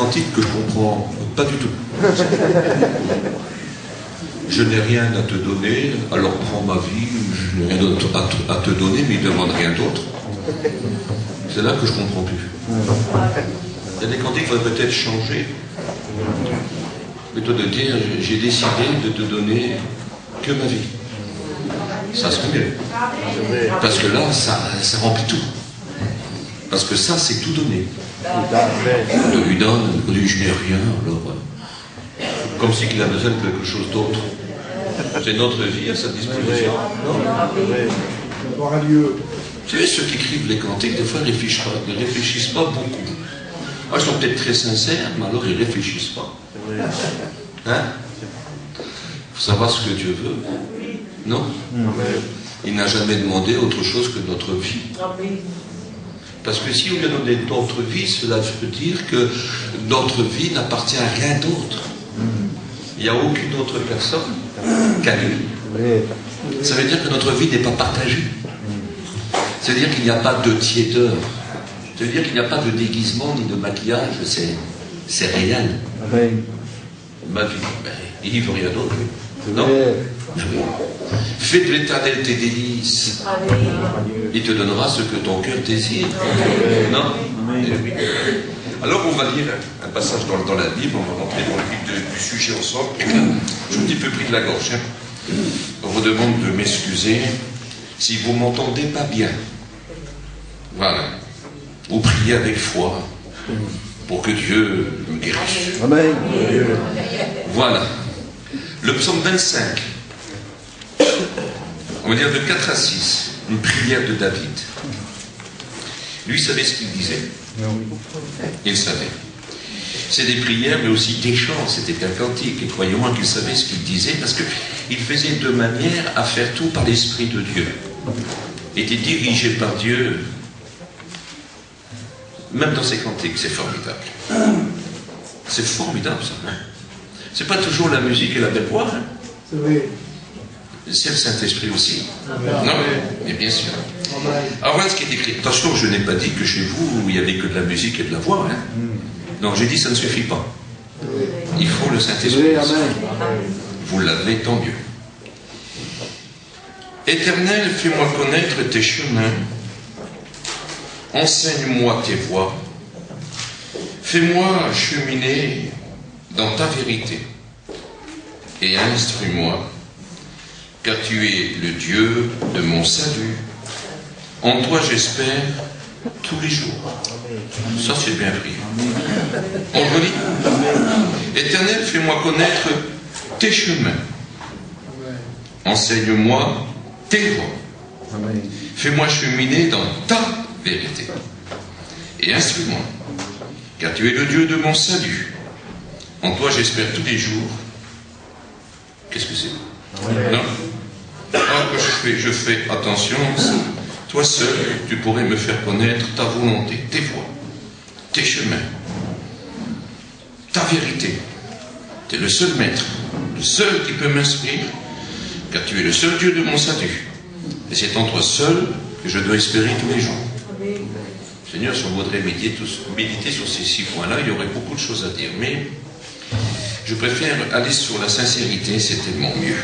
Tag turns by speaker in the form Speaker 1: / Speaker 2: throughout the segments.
Speaker 1: cantiques que je comprends pas du tout. Je n'ai rien à te donner, alors prends ma vie, je n'ai rien d'autre à te donner, mais il ne demande rien d'autre. C'est là que je ne comprends plus. Il y a des cantiques qui vont peut-être changer. Plutôt de dire, j'ai décidé de te donner que ma vie. Ça serait mieux. Parce que là, ça remplit tout. Parce que ça, c'est tout donné. On lui donne, on dit, je n'ai rien, alors... comme si il a besoin de quelque chose d'autre. C'est notre vie à sa disposition. Vous savez, ceux qui écrivent les cantiques, des fois, ils ne réfléchissent pas beaucoup. Ah, ils sont peut-être très sincères, mais alors ils ne réfléchissent pas. Hein? Il faut savoir ce que Dieu veut. Non? Il n'a jamais demandé autre chose que notre vie. Parce que si on lui a donné notre vie, cela veut dire que notre vie n'appartient à rien d'autre. Il n'y a aucune autre personne qu'à lui. Ça veut dire que notre vie n'est pas partagée. Ça veut dire qu'il n'y a pas de tiédeur. Ça veut dire qu'il n'y a pas de déguisement ni de maquillage. C'est réel. Ma vie, il ne veut rien d'autre. Non? Fais de l'Éternel tes délices. Il te donnera ce que ton cœur désire. Non? Alors on va lire un passage dans la Bible, on va rentrer dans le vif du sujet ensemble. Je suis un petit peu pris de la gorge. On vous demande de m'excuser si vous m'entendez pas bien. Voilà. Vous priez avec foi pour que Dieu me guérisse.
Speaker 2: Amen.
Speaker 1: Voilà. Le psaume 25. On va dire de 4 à 6. Une prière de David. Lui savait ce qu'il disait. Il savait. C'est des prières, mais aussi des chants. C'était un cantique. Et croyez-moi qu'il savait ce qu'il disait, parce qu'il faisait de manière à faire tout par l'Esprit de Dieu. Il était dirigé par Dieu, même dans ses cantiques. C'est formidable. C'est formidable, ça. C'est pas toujours la musique et la belle voix.
Speaker 2: C'est vrai.
Speaker 1: C'est le Saint-Esprit aussi. Non, mais bien sûr. Alors voilà ce qui est écrit. Attention, je n'ai pas dit que chez vous, il n'y avait que de la musique et de la voix. Hein. Non, j'ai dit ça ne suffit pas. Il faut le Saint-Esprit. Vous l'avez, tant mieux. Éternel, fais-moi connaître tes chemins. Enseigne-moi tes voies. Fais-moi cheminer dans ta vérité. Et instruis-moi, car tu es le Dieu de mon salut. En toi j'espère tous les jours. Ça c'est bien pris. On relit. Éternel, fais-moi connaître tes chemins. Enseigne-moi tes voies. Fais-moi cheminer dans ta vérité. Et instruis-moi, car tu es le Dieu de mon salut. En toi j'espère tous les jours. Qu'est-ce que c'est? Non? Alors que je fais attention, toi seul, tu pourrais me faire connaître ta volonté, tes voies, tes chemins, ta vérité. Tu es le seul maître, le seul qui peut m'instruire, car tu es le seul Dieu de mon salut. Et c'est en toi seul que je dois espérer tous les jours. Seigneur, si on voudrait méditer sur ces 6 points-là, il y aurait beaucoup de choses à dire, mais je préfère aller sur la sincérité, c'est tellement mieux.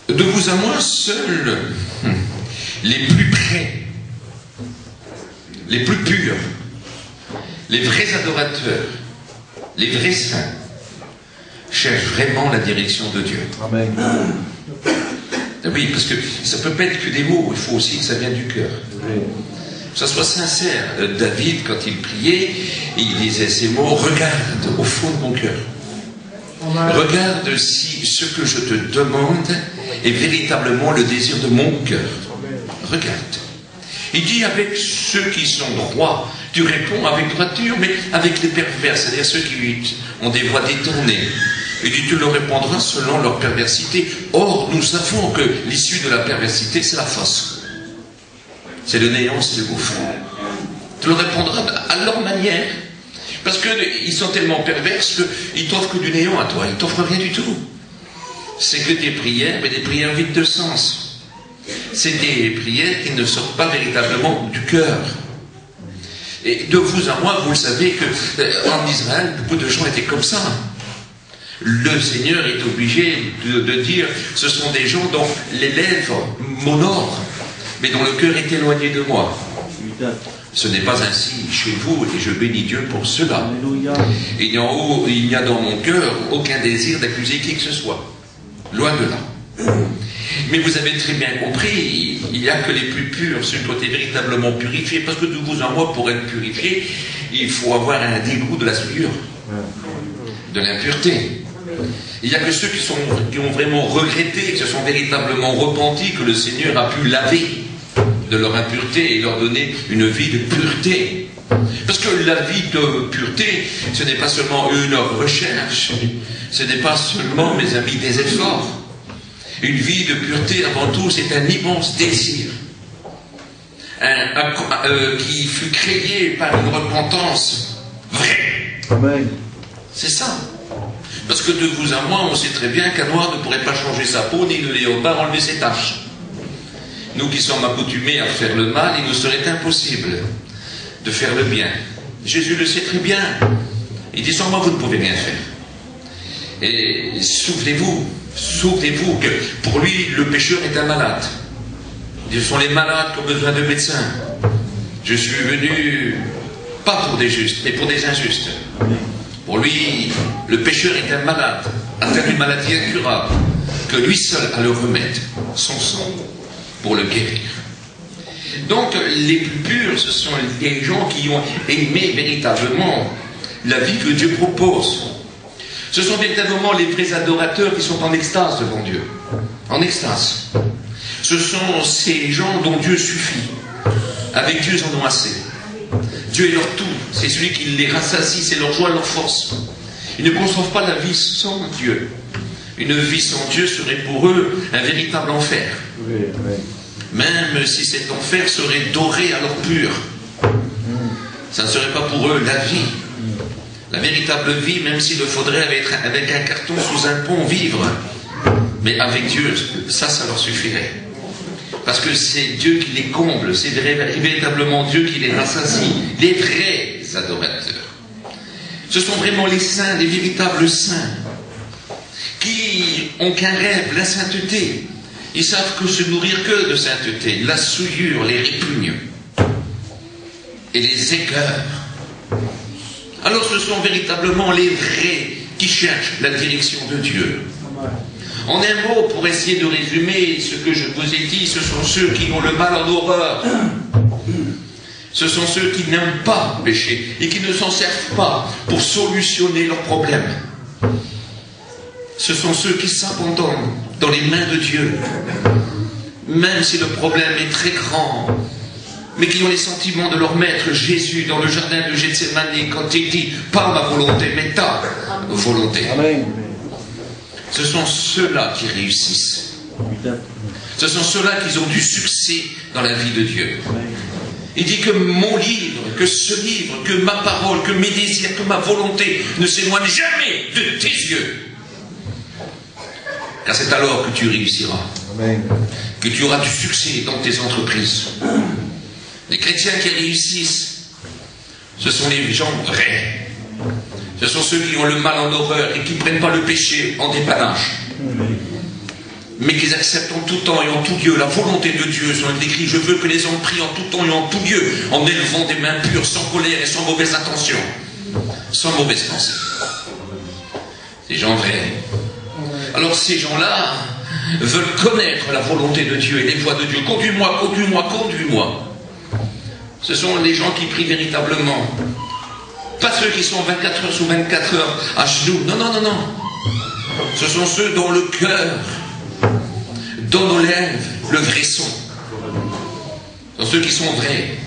Speaker 1: De vous à moi, seuls les plus près, les plus purs, les vrais adorateurs, les vrais saints, cherchent vraiment la direction de Dieu.
Speaker 2: Amen.
Speaker 1: Oui, parce que ça ne peut pas être que des mots, il faut aussi que ça vienne du cœur. Que ça soit sincère. David, quand il priait, il disait ces mots, regarde au fond de mon cœur. Regarde si ce que je te demande est véritablement le désir de mon cœur. Regarde. Il dit avec ceux qui sont droits, tu réponds avec droiture, mais avec les pervers, c'est-à-dire ceux qui ont des voix détournées. Il dit tu leur répondras selon leur perversité. Or, nous savons que l'issue de la perversité, c'est la fosse. C'est le néant, c'est le gouffre. Tu leur répondras à leur manière. Parce qu'ils sont tellement pervers qu'ils t'offrent que du néant à toi. Ils ne t'offrent rien du tout. C'est que des prières, mais des prières vides de sens. C'est des prières qui ne sortent pas véritablement du cœur. Et de vous à moi, vous le savez qu'en Israël, beaucoup de gens étaient comme ça. Le Seigneur est obligé de dire, ce sont des gens dont les lèvres m'honorent, mais dont le cœur est éloigné de moi. Ce n'est pas ainsi chez vous, et je bénis Dieu pour cela. Il n'y a dans mon cœur aucun désir d'accuser qui que ce soit. Loin de là. Mais vous avez très bien compris, il n'y a que les plus purs, ceux qui ont été véritablement purifiés, parce que de vous à moi, pour être purifié, il faut avoir un dégoût de la souillure, de l'impureté. Il n'y a que ceux qui ont vraiment regretté, qui se sont véritablement repentis, que le Seigneur a pu laver de leur impureté et leur donner une vie de pureté. Parce que la vie de pureté, ce n'est pas seulement une recherche, ce n'est pas seulement, mes amis, des efforts. Une vie de pureté, avant tout, c'est un immense désir, qui fut créé par une repentance vraie. Amen. C'est ça. Parce que de vous à moi, on sait très bien qu'un noir ne pourrait pas changer sa peau, ni le léopard enlever ses taches. Nous qui sommes accoutumés à faire le mal, il nous serait impossible de faire le bien. Jésus le sait très bien. Il dit, sans moi, vous ne pouvez rien faire. Et souvenez-vous que pour lui, le pécheur est un malade. Ce sont les malades qui ont besoin de médecins. Je suis venu, pas pour des justes, mais pour des injustes. Pour lui, le pécheur est un malade, atteint d'une maladie incurable, que lui seul a le remède, son sang, pour le guérir. Donc, les plus purs, ce sont les gens qui ont aimé véritablement la vie que Dieu propose. Ce sont véritablement les vrais adorateurs qui sont en extase devant Dieu. En extase. Ce sont ces gens dont Dieu suffit. Avec Dieu, ils en ont assez. Dieu est leur tout. C'est celui qui les rassasie, c'est leur joie, leur force. Ils ne conçoivent pas la vie sans Dieu. Une vie sans Dieu serait pour eux un véritable enfer. Oui, oui. Même si cet enfer serait doré alors pur. Ça ne serait pas pour eux la vie. La véritable vie, même s'il le faudrait avec un carton sous un pont vivre. Mais avec Dieu, ça leur suffirait. Parce que c'est Dieu qui les comble, c'est véritablement Dieu qui les rassasie, les vrais adorateurs. Ce sont vraiment les saints, les véritables saints, qui ont qu'un rêve, la sainteté. Ils savent que se nourrir que de sainteté. La souillure les répugne et les écœure. Alors ce sont véritablement les vrais qui cherchent la direction de Dieu. En un mot, pour essayer de résumer ce que je vous ai dit, ce sont ceux qui ont le mal en horreur. Ce sont ceux qui n'aiment pas pécher et qui ne s'en servent pas pour solutionner leurs problèmes. Ce sont ceux qui s'abandonnent dans les mains de Dieu, même si le problème est très grand, mais qui ont les sentiments de leur maître Jésus dans le jardin de Gethsémane quand il dit « Pas ma volonté, mais ta volonté ». Ce sont ceux-là qui réussissent. Ce sont ceux-là qui ont du succès dans la vie de Dieu. Il dit que mon livre, que ce livre, que ma parole, que mes désirs, que ma volonté ne s'éloignent jamais de tes yeux. Car c'est alors que tu réussiras. Que tu auras du succès dans tes entreprises. Les chrétiens qui réussissent, ce sont les gens vrais. Ce sont ceux qui ont le mal en horreur et qui ne prennent pas le péché en dépanache. Mais qui acceptent en tout temps et en tout lieu la volonté de Dieu. Sur le décrit, je veux que les hommes prient en tout temps et en tout lieu, en élevant des mains pures, sans colère et sans mauvaise intention, sans mauvaise pensée. Ces gens vrais. Alors ces gens-là veulent connaître la volonté de Dieu et les voies de Dieu. Conduis-moi, conduis-moi, conduis-moi. Ce sont les gens qui prient véritablement. Pas ceux qui sont 24 heures sous 24 heures à genoux. Non, non, non, non. Ce sont ceux dont le cœur, dont nos lèvres, le vrai son. Ce sont ceux qui sont vrais.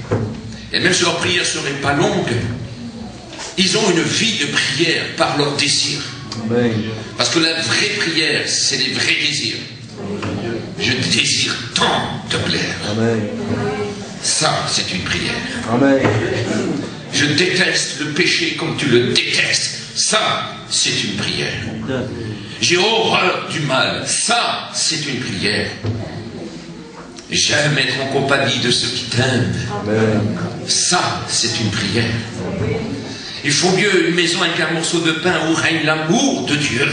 Speaker 1: Et même si leur prière ne serait pas longue, ils ont une vie de prière par leur désir. Parce que la vraie prière, c'est les vrais désirs. Je désire tant te plaire. Ça, c'est une prière. Amen. Je déteste le péché comme tu le détestes. Ça, c'est une prière. J'ai horreur du mal. Ça, c'est une prière. J'aime être en compagnie de ceux qui t'aiment. Ça, c'est une prière. Il faut mieux une maison avec un morceau de pain où règne l'amour de Dieu.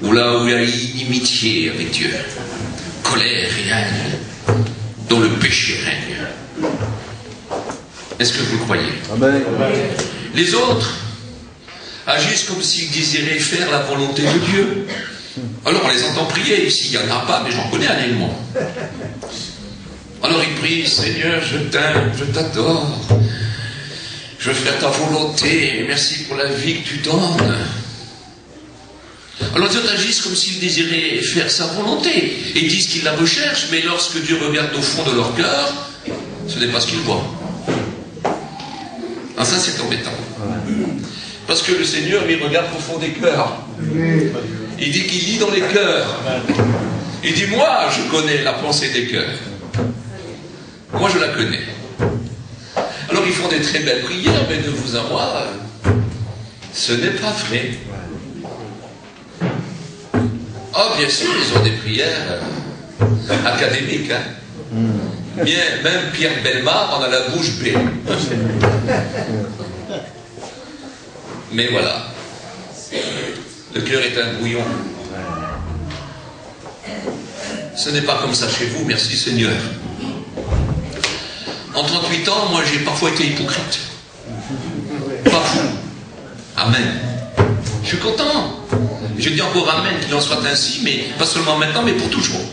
Speaker 1: Ou là où il y a inimitié avec Dieu, colère et haine, dont le péché règne. Est-ce que vous le croyez?
Speaker 2: Amen.
Speaker 1: Les autres agissent comme s'ils désiraient faire la volonté de Dieu. Alors on les entend prier, ici il n'y en a pas, mais j'en connais un élément. Alors ils prient, Seigneur, je t'aime, je t'adore, je veux faire ta volonté, merci pour la vie que tu donnes. Alors les autres agissent comme s'ils désiraient faire sa volonté, et disent qu'ils la recherchent, mais lorsque Dieu regarde au fond de leur cœur, ce n'est pas ce qu'il voit. Ah, ça c'est embêtant. Parce que le Seigneur, il regarde au fond des cœurs. Il dit qu'il lit dans les cœurs. Il dit, moi, je connais la pensée des cœurs. Moi, je la connais. Alors, ils font des très belles prières, mais de vous à moi, ce n'est pas vrai. Oh, bien sûr, ils ont des prières académiques. Hein. Bien, même Pierre Bellemare en a la bouche bée. Mais voilà. Le cœur est un bouillon. Ce n'est pas comme ça chez vous, merci Seigneur. En 38 ans, moi j'ai parfois été hypocrite. Pas fou. Amen. Je suis content. Je dis encore Amen, qu'il en soit ainsi, mais pas seulement maintenant, mais pour toujours.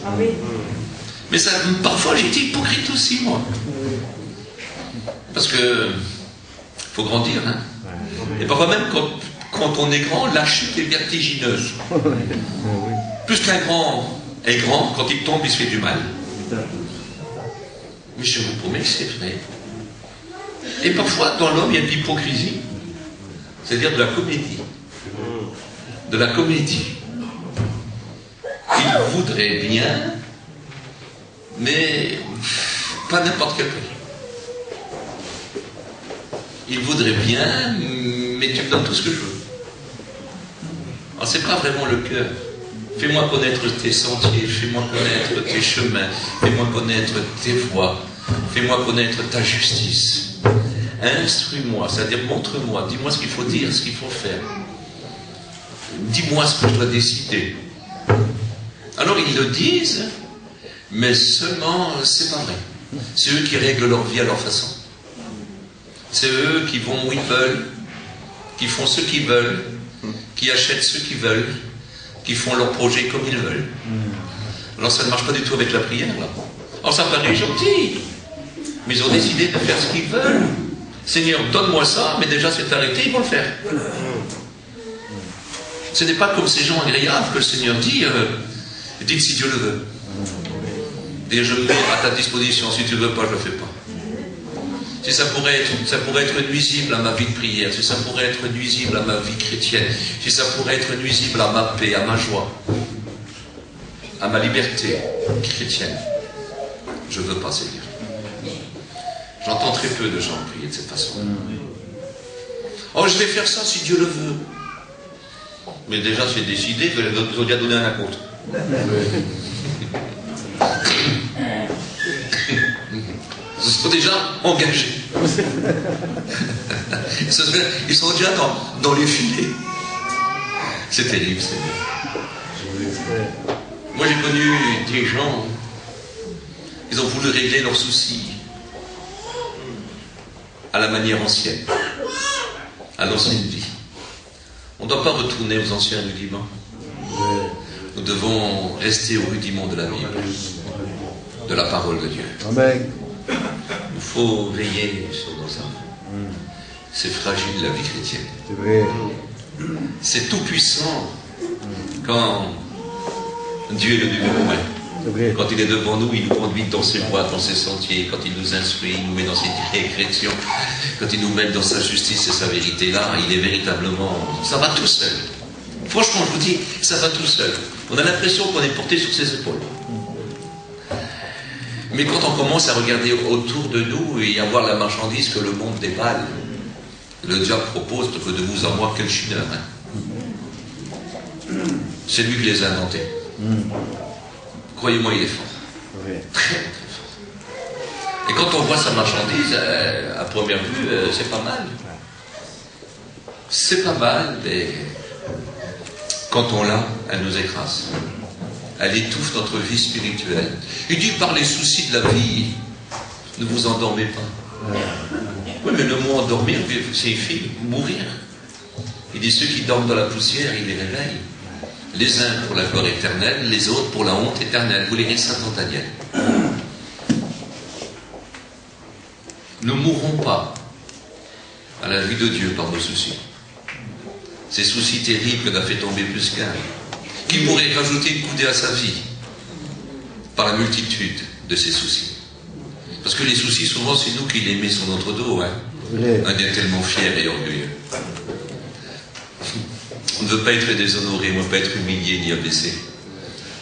Speaker 1: Mais ça, parfois j'ai été hypocrite aussi, moi. Parce que faut grandir, hein. Et parfois même quand on est grand, la chute est vertigineuse. Plus qu'un grand est grand, quand il tombe, il se fait du mal. Mais je vous promets que c'est vrai. Et parfois, dans l'homme, il y a de l'hypocrisie. C'est-à-dire de la comédie. De la comédie. Il voudrait bien, mais pas n'importe quel prix. Il voudrait bien, mais tu me donnes tout ce que je veux. Alors c'est pas vraiment le cœur. Fais-moi connaître tes sentiers, fais-moi connaître tes chemins, fais-moi connaître tes voies, fais-moi connaître ta justice. Instruis-moi, c'est-à-dire montre-moi, dis-moi ce qu'il faut dire, ce qu'il faut faire. Dis-moi ce que je dois décider. Alors ils le disent, mais seulement c'est pas vrai. C'est eux qui règlent leur vie à leur façon. C'est eux qui vont où ils veulent, qui font ce qu'ils veulent, qui achètent ce qu'ils veulent, qui font leur projet comme ils veulent. Alors ça ne marche pas du tout avec la prière, là. Alors ça paraît gentil, mais ils ont décidé de faire ce qu'ils veulent. Seigneur, donne-moi ça, mais déjà c'est arrêté, ils vont le faire. Ce n'est pas comme ces gens agréables que le Seigneur dit, dites si Dieu le veut. Et je me mets à ta disposition, si tu ne veux pas, je ne le fais pas. Si ça pourrait être nuisible à ma vie de prière, si ça pourrait être nuisible à ma vie chrétienne, si ça pourrait être nuisible à ma paix, à ma joie, à ma liberté chrétienne, je ne veux pas, Seigneur. J'entends très peu de gens prier de cette façon. Oh, je vais faire ça si Dieu le veut. Mais déjà, c'est décidé que vous avez déjà donné un apôtre. Ils sont déjà engagés. Ils sont déjà dans les filets. C'est terrible, Seigneur. Moi, j'ai connu des gens, ils ont voulu régler leurs soucis à la manière ancienne, à l'ancienne vie. On ne doit pas retourner aux anciens rudiments. Nous devons rester aux rudiments de la Bible, de la parole de Dieu.
Speaker 2: Amen.
Speaker 1: Il faut veiller sur nos âmes. C'est fragile la vie chrétienne.
Speaker 2: C'est vrai.
Speaker 1: C'est tout puissant quand Dieu est le numéro 1. Quand il est devant nous, il nous conduit dans ses voies, dans ses sentiers. Quand il nous instruit, il nous met dans ses directions. Quand il nous met dans sa justice et sa vérité, là, il est véritablement... Ça va tout seul. Franchement, je vous dis, ça va tout seul. On a l'impression qu'on est porté sur ses épaules. Mais quand on commence à regarder autour de nous et à voir la marchandise que le monde déballe, le diable propose que de vous en moi quel chineur. C'est lui qui les a inventés. Croyez-moi, il est fort.
Speaker 2: Oui.
Speaker 1: Très, très fort. Et quand on voit sa marchandise, à première vue, c'est pas mal. C'est pas mal, mais quand on l'a, elle nous écrase. Elle étouffe notre vie spirituelle. Il dit, par les soucis de la vie, ne vous endormez pas. Oui, mais le mot endormir signifie mourir. Il dit, ceux qui dorment dans la poussière, il les réveille. Les uns pour la gloire éternelle, les autres pour la honte éternelle. Vous lirez Saint Nathanaël. Nous ne mourrons pas à la vue de Dieu par nos soucis. Ces soucis terribles qu'on a fait tomber plus qu'un. Qui pourrait rajouter une coudée à sa vie par la multitude de ses soucis. Parce que les soucis, souvent, c'est nous qui les mettons sur notre dos. Hein. On est tellement fiers et orgueilleux. On ne veut pas être déshonoré, on ne veut pas être humilié ni abaissé.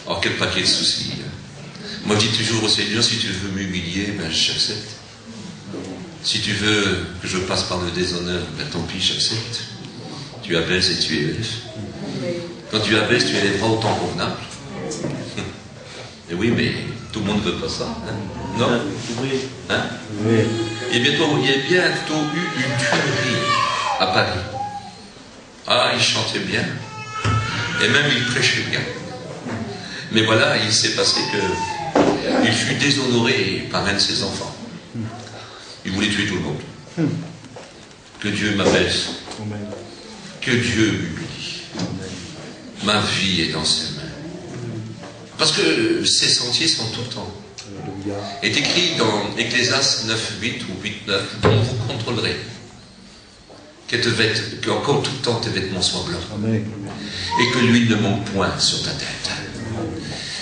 Speaker 1: Alors quel paquet de soucis. Moi je dis toujours au Seigneur, si tu veux m'humilier, ben j'accepte. Si tu veux que je passe par le déshonneur, ben tant pis, j'accepte. Tu abaisses et tu élèves. Quand tu abaisses, tu élèveras au temps convenable. Et oui, mais tout le monde ne veut pas ça. Hein? Non? Hein?
Speaker 2: Oui.
Speaker 1: Il y a bientôt eu une tuerie à Paris. Ah, il chantait bien. Et même il prêchait bien. Mais voilà, il s'est passé qu'il fut déshonoré par un de ses enfants. Il voulait tuer tout le monde. Que Dieu m'abaisse. Que Dieu m'humilie. Ma vie est dans ses mains. Parce que ses sentiers sont tout le temps. Est écrit dans Ecclésiaste 9.8 ou 8.9, dont vous contrôlerez qu'encore tout le temps tes vêtements soient blancs. Amen. Et que l'huile ne manque point sur ta tête.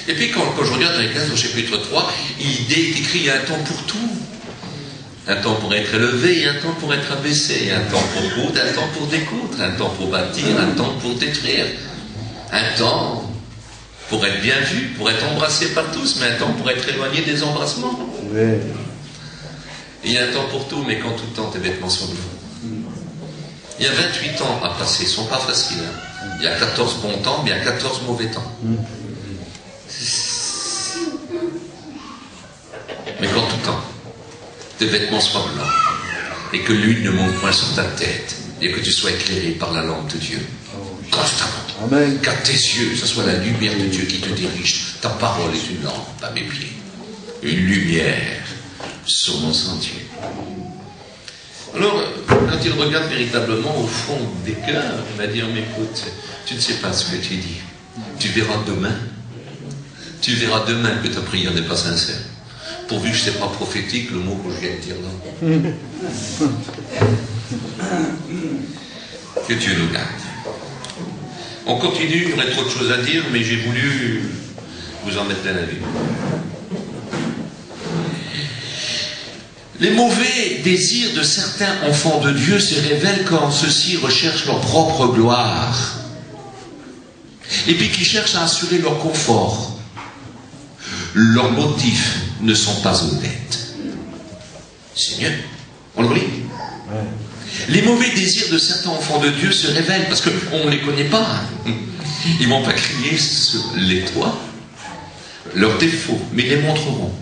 Speaker 1: Et puis quand je regarde dans Ecclésiaste au chapitre 3, il est écrit il y a un temps pour tout. Un temps pour être élevé, un temps pour être abaissé, un temps pour coudre, un temps pour découdre, un temps pour bâtir, un temps pour détruire, un temps pour être bien vu, pour être embrassé par tous, mais un temps pour être éloigné des embrassements.
Speaker 2: Oui.
Speaker 1: Il y a un temps pour tout, mais quand tout le temps tes vêtements sont blancs. Il y a 28 ans à passer, ce ne sont pas faciles. Hein. Il y a 14 bons temps, mais il y a 14 mauvais temps. Mais quand tout le temps tes vêtements soient blancs, et que l'huile ne monte point sur ta tête, et que tu sois éclairé par la lampe de Dieu, constamment.
Speaker 2: Amen.
Speaker 1: Car tes yeux, ce soit la lumière de Dieu qui te dirige. Ta parole est une lampe à mes pieds, une lumière sur mon sentier. Alors, quand il regarde véritablement au fond des cœurs, il va dire, mais écoute, tu ne sais pas ce que tu dis. Tu verras demain. Tu verras demain que ta prière n'est pas sincère. Pourvu que ce n'est pas prophétique, le mot que je viens de dire là. Que Dieu nous garde. On continue, il y aurait trop de choses à dire, mais j'ai voulu vous en mettre plein la vue. Les mauvais désirs de certains enfants de Dieu se révèlent quand ceux-ci recherchent leur propre gloire. Et puis qui cherchent à assurer leur confort. Leurs motifs ne sont pas honnêtes. C'est mieux. On le lit. Les mauvais désirs de certains enfants de Dieu se révèlent parce qu'on ne les connaît pas. Ils ne vont pas crier sur les toits leurs défauts, mais ils les montreront.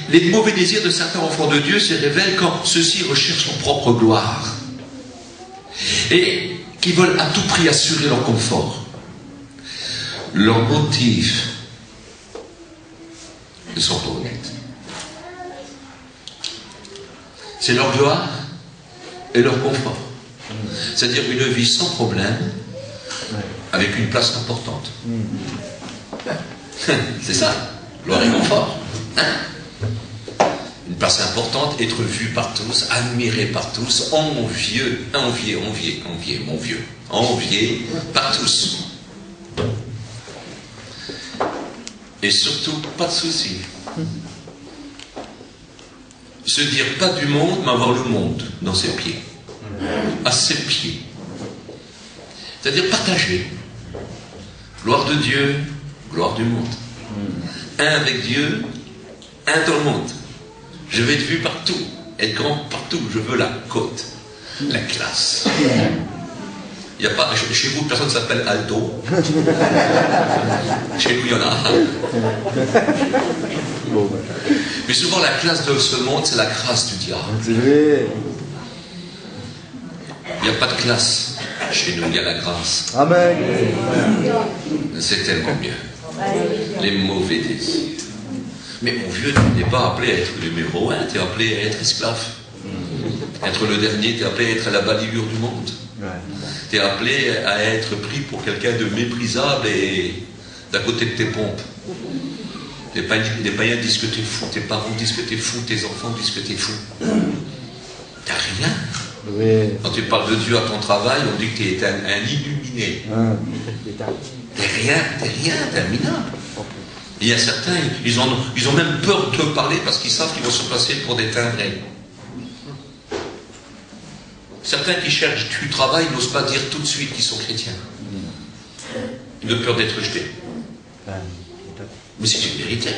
Speaker 1: Les mauvais désirs de certains enfants de Dieu se révèlent quand ceux-ci recherchent leur propre gloire et qui veulent à tout prix assurer leur confort. Leurs motifs ne sont pas honnêtes. C'est leur gloire et leur confort. C'est-à-dire une vie sans problème, avec une place importante. C'est ça, gloire et confort. Une place importante, être vu par tous, admiré par tous, envié par tous. Et surtout, pas de soucis. Se dire pas du monde, mais avoir le monde dans ses pieds. À ses pieds. C'est-à-dire partager. Gloire de Dieu, gloire du monde. Un avec Dieu, un dans le monde. Je veux être vu partout, être grand partout. Je veux la côte, la classe. Il y a pas, chez vous, personne ne s'appelle Aldo. Chez nous, il y en a. Mais souvent, la classe de ce monde, c'est la grâce du diable.
Speaker 2: C'est vrai.
Speaker 1: Il n'y a pas de classe. Chez nous, il y a la grâce.
Speaker 2: Amen.
Speaker 1: C'est tellement mieux. Les mauvais désirs. Mais mon vieux, tu n'es pas appelé à être le numéro 1, tu es appelé à être esclave. Être le dernier, tu es appelé à être à la balayure du monde. Tu es appelé à être pris pour quelqu'un de méprisable et d'à côté de tes pompes. Les païens disent que tu es fou, tes parents disent que tu es fou, tes enfants disent que tu es fou. T'as rien.
Speaker 2: Oui.
Speaker 1: Quand tu parles de Dieu à ton travail, on dit que tu es un illuminé. T'es rien, t'es un minable. Il y a certains, ils ont même peur de te parler parce qu'ils savent qu'ils vont se passer pour des timbrés. Certains qui cherchent du travail n'osent pas dire tout de suite qu'ils sont chrétiens. De peur d'être rejetés. Mais c'est une vérité.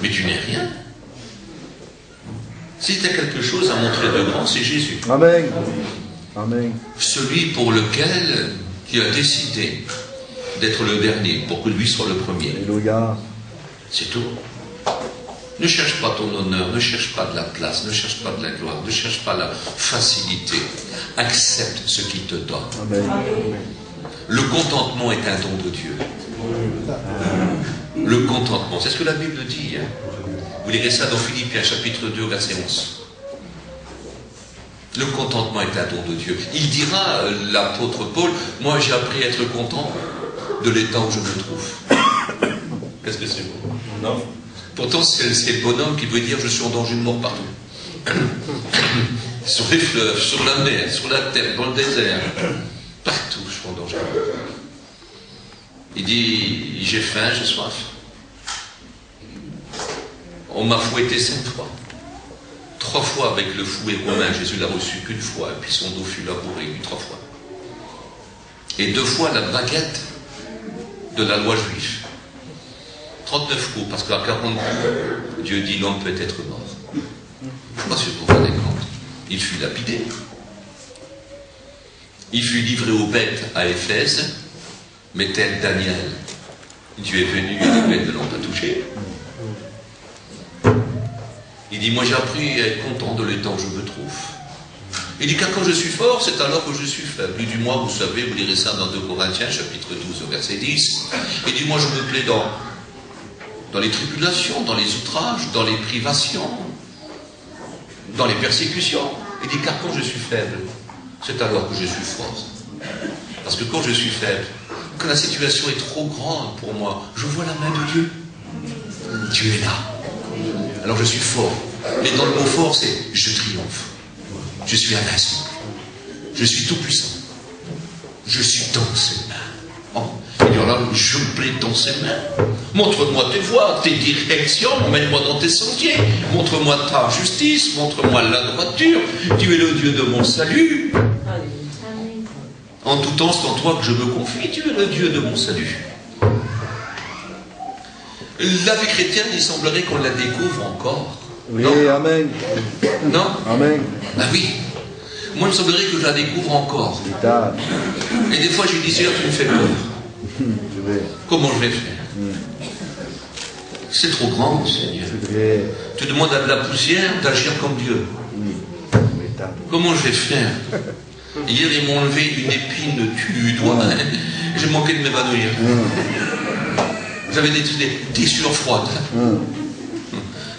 Speaker 1: Mais tu n'es rien. Si tu as quelque chose à montrer de grand, c'est Jésus.
Speaker 2: Amen. Amen.
Speaker 1: Celui pour lequel tu as décidé d'être le dernier, pour que lui soit le premier.
Speaker 2: Alléluia.
Speaker 1: C'est tout. Ne cherche pas ton honneur, ne cherche pas de la place, ne cherche pas de la gloire, ne cherche pas la facilité. Accepte ce qu'il te donne.
Speaker 2: Amen.
Speaker 1: Le contentement est un don de Dieu. Le contentement, c'est ce que la Bible dit. Hein. Vous lirez ça dans Philippiens chapitre 2, verset 11. Le contentement est un don de Dieu. Il dira, l'apôtre Paul, moi j'ai appris à être content de l'état où je me trouve. Qu'est-ce que c'est beau? Non. Pourtant c'est le bonhomme qui veut dire je suis en danger de mort partout. Sur les fleuves, sur la mer, sur la terre, dans le désert. Partout je suis en danger de mort. Il dit, j'ai faim, j'ai soif. On m'a fouetté 5 fois. 3 fois avec le fouet romain, Jésus l'a reçu qu'une fois, et puis son dos fut labouré 3 fois. Et 2 fois la baguette de la loi juive. 39 coups, parce qu'à 40 coups, Dieu dit l'homme peut être mort. Je ne sais pas si vous vous rendez compte. Il fut lapidé. Il fut livré aux bêtes à Éphèse, mais tel Daniel, Dieu est venu et les bêtes ne l'ont pas touché. Il dit, moi j'ai appris à être content de l'état où je me trouve. Il dit, car quand je suis fort, c'est alors que je suis faible. Il dit, moi, vous savez, vous lirez ça dans 2 Corinthiens, chapitre 12, au verset 10. Il dit, moi je me plais dans les tribulations, dans les outrages, dans les privations, dans les persécutions. Il dit, car quand je suis faible, c'est alors que je suis fort. Parce que quand je suis faible, quand la situation est trop grande pour moi, je vois la main de Dieu. Dieu est là. Alors je suis fort. Mais dans le mot fort, c'est je triomphe. Je suis invincible. Je suis tout puissant. Je suis dans ses mains. Oh. Et alors là, je me plais dans ses mains. Montre-moi tes voies, tes directions, mène-moi dans tes sentiers. Montre-moi ta justice, montre-moi la droiture. Tu es le Dieu de mon salut. En tout temps, c'est en toi que je me confie. Tu es le Dieu de mon salut. La vie chrétienne, il semblerait qu'on la découvre encore.
Speaker 2: Oui,
Speaker 1: non?
Speaker 2: amen.
Speaker 1: Non?
Speaker 2: Amen.
Speaker 1: Ah oui. Moi, il semblerait que je la découvre encore. Et des fois, je dis, Seigneur, tu me fais peur. Comment je vais faire? C'est trop grand, Seigneur. Tu demandes à de la poussière d'agir comme Dieu. Comment je vais faire? Hier, ils m'ont enlevé une épine du doigt. J'ai manqué de m'évanouir. J'avais des sueurs froides.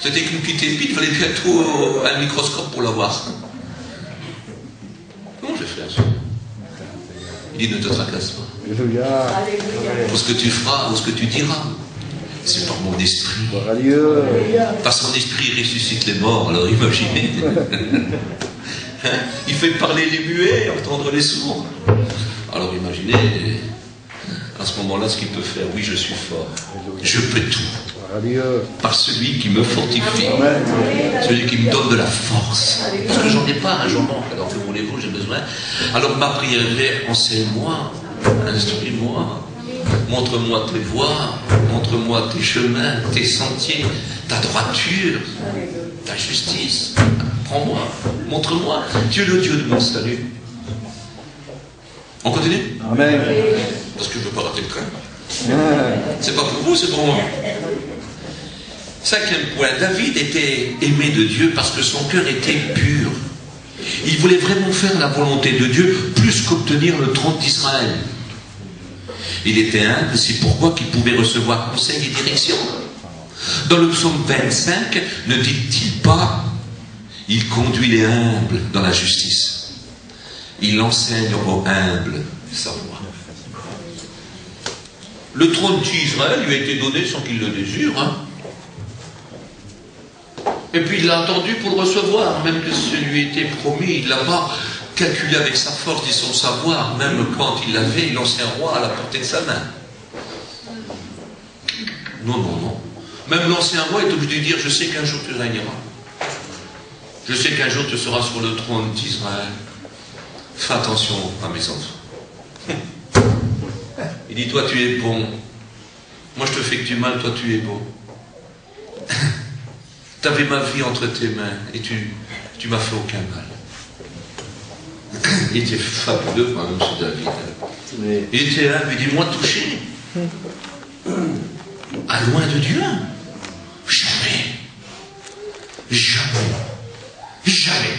Speaker 1: C'était qu'une petite épine, il fallait bientôt un microscope pour la voir. Comment je vais faire, Seigneur? Il dit, ne te tracasse pas. Pour ce que tu feras ou ce que tu diras, c'est par mon esprit. Parce que mon esprit ressuscite les morts, alors imaginez. Il fait parler les muets, entendre les sourds. Alors imaginez, à ce moment-là, ce qu'il peut faire. Oui, je suis fort. Je peux tout. Par celui qui me fortifie. Celui qui me donne de la force. Parce que j'en ai pas, j'en manque. Alors que voulez-vous, j'ai besoin. Alors ma prière est, enseigne-moi, instruis-moi, montre-moi tes voies, montre-moi tes chemins, tes sentiers, ta droiture, ta justice. Prends-moi, montre-moi. Tu es le Dieu de mon salut. On continue?
Speaker 2: Amen.
Speaker 1: Parce que je ne veux pas rater le train.
Speaker 2: Ah.
Speaker 1: C'est pas pour vous, c'est pour moi. Cinquième point, David était aimé de Dieu parce que son cœur était pur. Il voulait vraiment faire la volonté de Dieu plus qu'obtenir le trône d'Israël. Il était humble, c'est pourquoi qu'il pouvait recevoir conseil et direction. Dans le psaume 25, ne dit-il pas « Il conduit les humbles dans la justice. Il enseigne aux humbles sa voie. » Le trône d'Israël lui a été donné sans qu'il le désire. Hein. Et puis il l'a attendu pour le recevoir, même que ce lui était promis. Il ne l'a pas calculé avec sa force et son savoir, même quand il avait l'ancien roi à la portée de sa main. Non, non, non. Même l'ancien roi est obligé de dire, je sais qu'un jour tu régneras. Je sais qu'un jour tu seras sur le trône d'Israël. Fais attention à mes enfants. Il dit, toi tu es bon. Moi je te fais que du mal, toi tu es bon. Tu avais ma vie entre tes mains et tu m'as fait aucun mal. Il était fabuleux, par exemple, ce David. Il était humble, il dit, moi touché. À loin de Dieu. Jamais. Jamais. Jamais.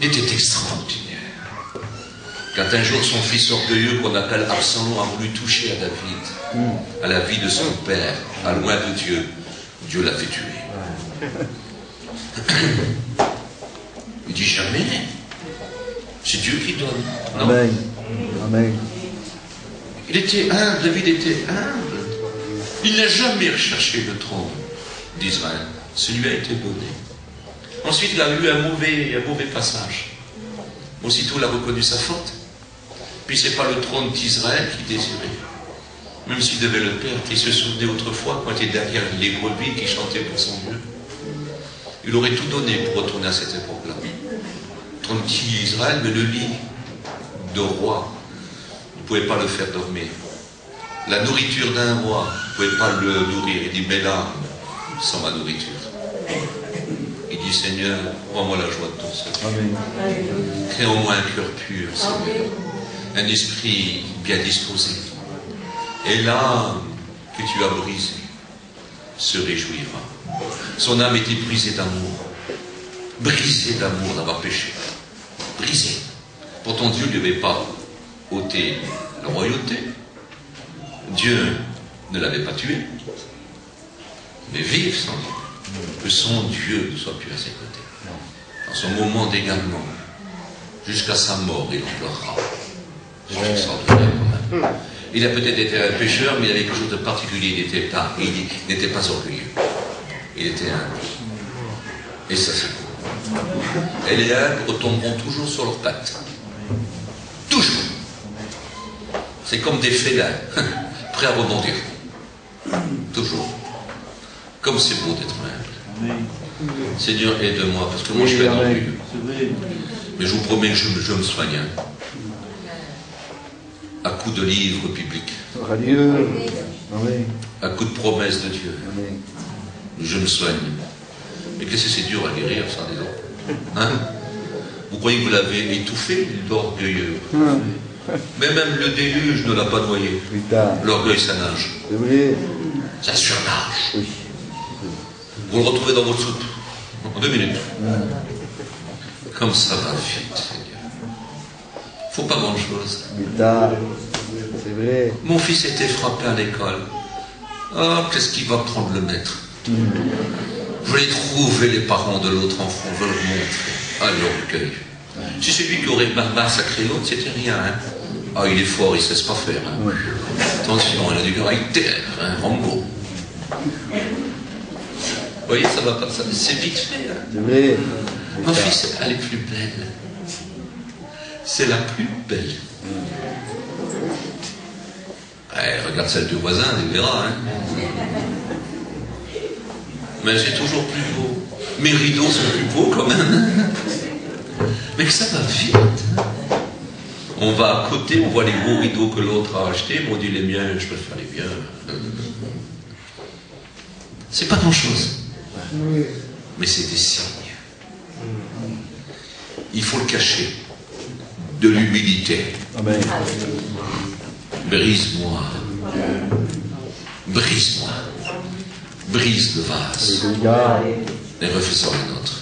Speaker 1: Il était extraordinaire. Quand un jour son fils orgueilleux, qu'on appelle Absalom, a voulu toucher à David, à la vie de son père, à loin de Dieu, Dieu l'a fait tuer. Il dit jamais. C'est Dieu qui donne. Non.
Speaker 2: Amen. Amen.
Speaker 1: Il était humble, David était humble. Il n'a jamais recherché le trône d'Israël. Celui a été donné. Ensuite, il a eu un mauvais passage. Aussitôt, il a reconnu sa faute. Puis, ce n'est pas le trône d'Israël qu'il désirait. Même s'il devait le perdre, il se souvenait autrefois, quand il était derrière les brebis qui chantaient pour son Dieu. Il aurait tout donné pour retourner à cette époque-là. Le trône d'Israël, mais le lit de roi ne pouvait pas le faire dormir. La nourriture d'un roi ne pouvait pas le nourrir. Il dit, mes larmes sans ma nourriture. Il dit, Seigneur, rends-moi la joie de ton salut. Crée au moins un cœur pur, Seigneur. Un esprit bien disposé. Et l'âme que tu as brisée se réjouira. Son âme était brisée d'amour. Brisée d'amour d'avoir péché. Brisée. Pourtant Dieu ne lui avait pas ôté la royauté. Dieu ne l'avait pas tué. Mais vive sans Dieu. Que son Dieu ne soit plus à ses côtés. Dans son moment d'égarement, jusqu'à sa mort, il en pleurera. C'est extraordinaire quand même. Il a peut-être été un pécheur, mais il avait quelque chose de particulier. Il n'était pas orgueilleux. Il était humble. Et ça, c'est beau. Et les humbles retomberont toujours sur leurs pattes. Toujours. C'est comme des félins, prêts à rebondir. Toujours. Comme c'est beau d'être humble. Seigneur, aide-moi, parce que moi je suis un orgueilleux. Mais je vous promets que je me soigne. À coup de livres publics. À coup de promesses de Dieu. Je me soigne. Mais qu'est-ce que c'est dur à guérir, ça, dis donc. Hein? Vous croyez que vous l'avez étouffé, l'orgueilleux? Mais même le déluge ne l'a pas noyé. L'orgueil, ça nage. Ça surnage. Vous le retrouvez dans votre soupe. En 2 minutes. Comme ça va vite, Seigneur. Faut pas grand-chose.
Speaker 2: C'est vrai.
Speaker 1: Mon fils était frappé à l'école. Ah, qu'est-ce qu'il va prendre le maître? Je vais trouver les parents de l'autre enfant, je vais leur montrer. Ah, l'orgueil. Si c'est lui qui aurait massacré l'autre, c'était rien. Hein. Ah, il est fort, il ne se laisse pas faire. Hein. Attention, il a du caractère, hein, Rambo. Vous voyez, ça va pas, c'est vite fait. Hein.
Speaker 2: C'est vrai.
Speaker 1: Ma fille, elle est plus belle. C'est la plus belle. Regarde celle du voisin, tu verras. Hein. Mais c'est toujours plus beau. Mes rideaux sont plus beaux quand même. Mais que ça va vite. On va à côté, on voit les beaux rideaux que l'autre a achetés. On dit les miens, je préfère les miens. C'est pas grand-chose. Mais c'est des signes. Il faut le cacher. de l'humilité.
Speaker 2: Amen.
Speaker 1: Brise-moi. Brise-moi. Brise le vase.
Speaker 2: Alléluia.
Speaker 1: Et refaisons le nôtre.